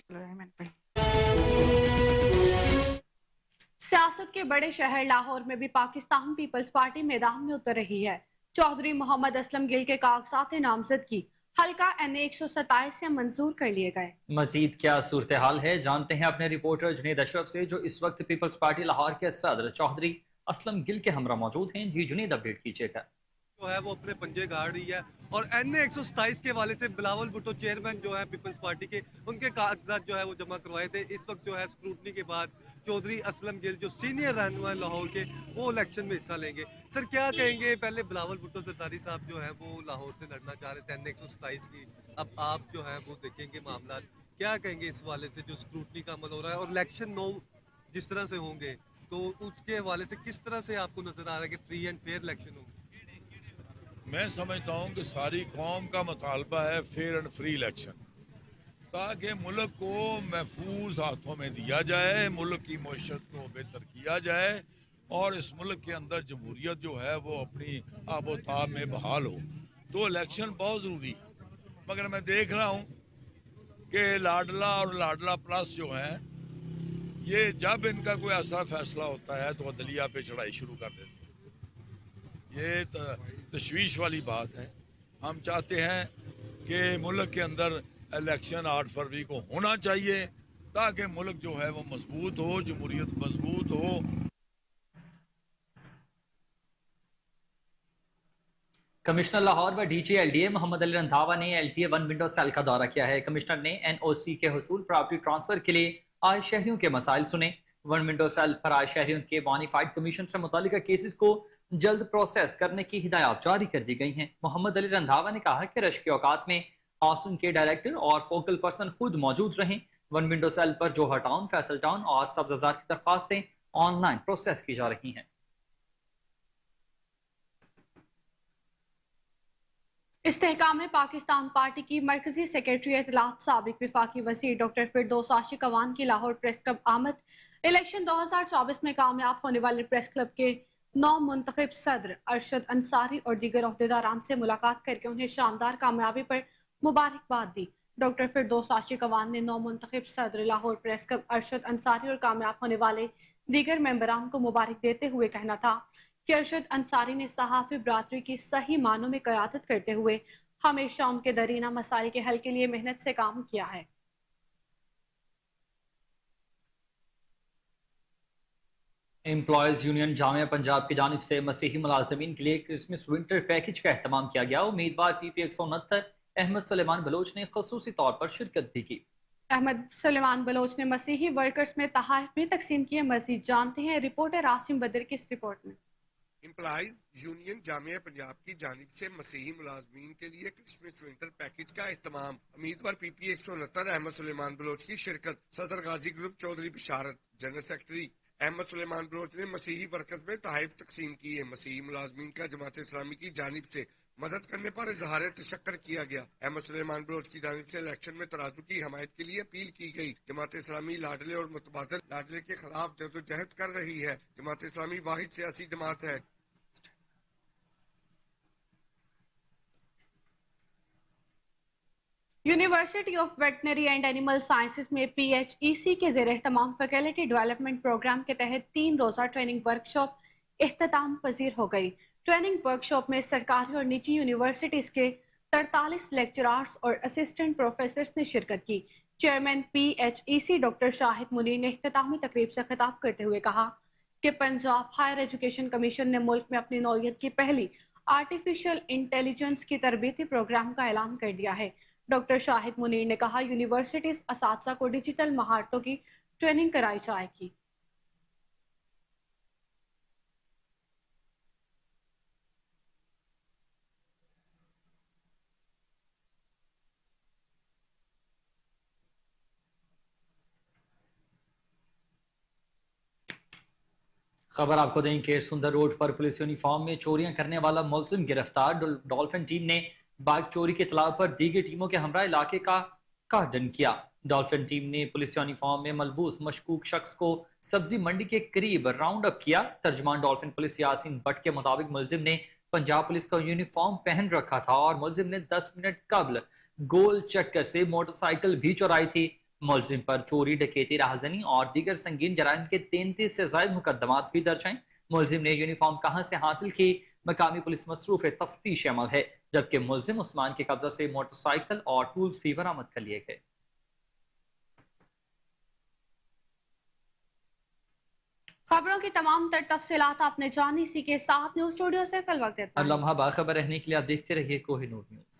سیاست کے بڑے شہر لاہور میں بھی پاکستان پیپلز پارٹی میدان میں اتر رہی ہے. چودھری محمد اسلم گل کے کاغذات نامزدگی حلقہ NA 127 سے منظور کر لیے گئے. مزید کیا صورتحال ہے جانتے ہیں اپنے رپورٹر جنید اشرف سے، جو اس وقت پیپلز پارٹی لاہور کے صدر چودھری اسلم گل کے ہمراہ موجود ہیں. جی جنید، اپڈیٹ کیجیے گا. جو ہے وہ اپنے پنجے گاڑ رہی ہے، اور NA 127 کے حوالے سے بلاول بھٹو چیئرمین جو ہے پیپلز پارٹی کے، ان کے کاغذات جو ہے وہ جمع کروائے تھے. اس وقت جو ہے اسکروٹنی کے بعد چودھری اسلم گل جو سینئر رہنما ہیں لاہور کے، وہ الیکشن میں حصہ لیں گے. سر کیا کہیں گے؟ پہلے بلاول بھٹو سرداری صاحب جو ہے وہ لاہور سے لڑنا چاہ رہے تھے NA 127 کی، اب آپ جو ہے وہ دیکھیں گے معاملات، کیا کہیں گے اس حوالے سے جو اسکروٹنی کا عمل ہو رہا ہے اور الیکشن 9 جس طرح سے ہوں گے، تو اس کے حوالے سے کس طرح سے آپ کو نظر آ رہا ہے کہ فری اینڈ فیئر الیکشن ہوں گے؟ میں سمجھتا ہوں کہ ساری قوم کا مطالبہ ہے فیئر اینڈ فری الیکشن، تاکہ ملک کو محفوظ ہاتھوں میں دیا جائے، ملک کی معیشت کو بہتر کیا جائے، اور اس ملک کے اندر جمہوریت جو ہے وہ اپنی آب و تاب میں بحال ہو. تو الیکشن بہت ضروری ہے، مگر میں دیکھ رہا ہوں کہ لاڈلا اور لاڈلا پلس جو ہیں، یہ جب ان کا کوئی ایسا فیصلہ ہوتا ہے تو عدلیہ پہ چڑھائی شروع کر دیتے ہیں. یہ تشویش والی بات ہے. ہم چاہتے ہیں کہ ملک کے اندر الیکشن 8 فروری کو ہونا چاہیے، تاکہ ملک جو ہے وہ مضبوط ہو، جمہوریت مضبوط ہو. کمشنر لاہور و DG LDA محمد علی رندھاوا نے LTA 1 ونڈو سیل کا دورہ کیا ہے. کمشنر نے NOC کے حصول پراپرٹی ٹرانسفر کے لیے آئے شہریوں کے مسائل سنے. 1 ونڈو سیل پر آئے شہریوں کے بونیفائڈ کمیشن سے متعلقہ کیسز کو جلد پروسیس کرنے کی ہدایات جاری کر دی گئی ہیں. محمد علی رندھاوا نے کہا کہ رش کے اوقات میں آسن کے ڈائریکٹر اور فوکل پرسن خود موجود رہیں. 1 ونڈو سیل پر جوہر ٹاؤن، فیصل ٹاؤن اور سبززار کی درخواستیں آن لائن پروسیس کی جا رہی ہیں. استحکام پاکستان پارٹی کی مرکزی سیکرٹری اطلاعات سابق وفاقی وزیر ڈاکٹر فردوس عاشق اوان کی لاہور پریس کلب آمد. الیکشن 2024 میں کامیاب ہونے والے پریس کلب کے نو منتخب صدر ارشد انصاری اور دیگر عہدیداران سے ملاقات کر کے انہیں شاندار کامیابی پر مبارکباد دی. ڈاکٹر فردوس عاشق اوان نے نو منتخب صدر لاہور پریس کلب ارشد انصاری اور کامیاب ہونے والے دیگر ممبران کو مبارک دیتے ہوئے کہنا تھا کہ ارشد انصاری نے صحافی برادری کی صحیح معنوں میں قیادت کرتے ہوئے ہمیشہ ان کے درینہ مسائل کے حل کے لیے محنت سے کام کیا ہے. امپلائیز یونین جامعہ پنجاب کی جانب سے مسیحی ملازمین کے لیے کرسمس ونٹر پیکج کا اہتمام کیا گیا. امیدوار PP 169 احمد سلیمان بلوچ نے خصوصی طور پر شرکت بھی کی. احمد سلیمان بلوچ نے مسیحی ورکرز میں تحائف بھی تقسیم کیے. مزید جانتے ہیں رپورٹر عاصم بدر کی اس رپورٹ میں. امپلائیز یونین جامعہ پنجاب کی جانب سے مسیحی ملازمین کے لیے کرسمس ونٹر پیکج کا اہتمام. امیدوار PP 169 احمد سلیمان بلوچ کی شرکت. صدر غازی گروپ چودھری بشارت، جنرل سیکرٹری احمد سلیمان بلوچ نے مسیحی ورکرز میں تحائف تقسیم کیے. مسیحی ملازمین کا جماعت اسلامی کی جانب سے مدد کرنے پر اظہار تشکر کیا گیا. احمد سلیمان بلوچ کی جانب سے الیکشن میں ترازو کی حمایت کے لیے اپیل کی گئی. جماعت اسلامی لاڈلے اور متبادل لاڈلے کے خلاف جدوجہد کر رہی ہے. جماعت اسلامی واحد سیاسی جماعت ہے. University of veterinary and animal sciences میں PHEC کے زیر اہتمام فیکلٹی ڈیولپمنٹ پروگرام کے تحت 3 روزہ ٹریننگ ورکشاپ اختتام پذیر ہو گئی. ٹریننگ ورکشاپ میں سرکاری اور نجی یونیورسٹیز کے 43 لیکچرارز اور اسسٹنٹ پروفیسرز نے شرکت کی. چیئرمین PHEC ڈاکٹر شاہد منیر نے اختتامی تقریب سے خطاب کرتے ہوئے کہا کہ پنجاب ہائر ایجوکیشن کمیشن نے ملک میں اپنی نوعیت کی پہلی آرٹیفیشل انٹیلیجنس کی تربیتی پروگرام کا اعلان کر دیا ہے. ڈاکٹر شاہد منیر نے کہا یونیورسٹیز اساتذہ کو ڈیجیٹل مہارتوں کی ٹریننگ کرائی جائے گی. खबर आपको दें कि सुंदर रोड पर पुलिस यूनिफॉर्म में चोरियां करने वाला मुलजिम गिरफ्तार। डॉल्फिन टीम ने बाइक चोरी के इत्तला पर दीगर टीमों के हमरा इलाके का कार्डन किया। डॉल्फिन टीम ने पुलिस यूनिफॉर्म में मलबूस मशकूक शख्स को सब्जी मंडी के करीब राउंड अप किया। तर्जमान डॉल्फिन पुलिस यासीन भट्ट के मुताबिक मुलजिम ने पंजाब पुलिस का यूनिफॉर्म पहन रखा था और मुलजिम ने 10 मिनट कबल गोल चक्कर से मोटरसाइकिल भी चुराई थी। मुलजिम पर चोरी, डकैती, राहजनी और दीगर संगीन जराइम के 33 से ज्यादा मुकदमात भी दर्ज हैं। मुलजिम ने यूनिफॉर्म कहां से हासिल की, मकामी पुलिस मसरूफ तफ्तीश अमल है, जबकि मुलजिम उस्मान के कब्जा से मोटरसाइकिल और टूल्स भी बरामद कर लिए गए। खबरों की तमाम तर तफसीलात आपने जानी। इसी के साथ न्यूज स्टूडियो से कल वक्त हर लम्हा बाखबर रहने के लिए आप देखते रहिए कोहिनूर न्यूज।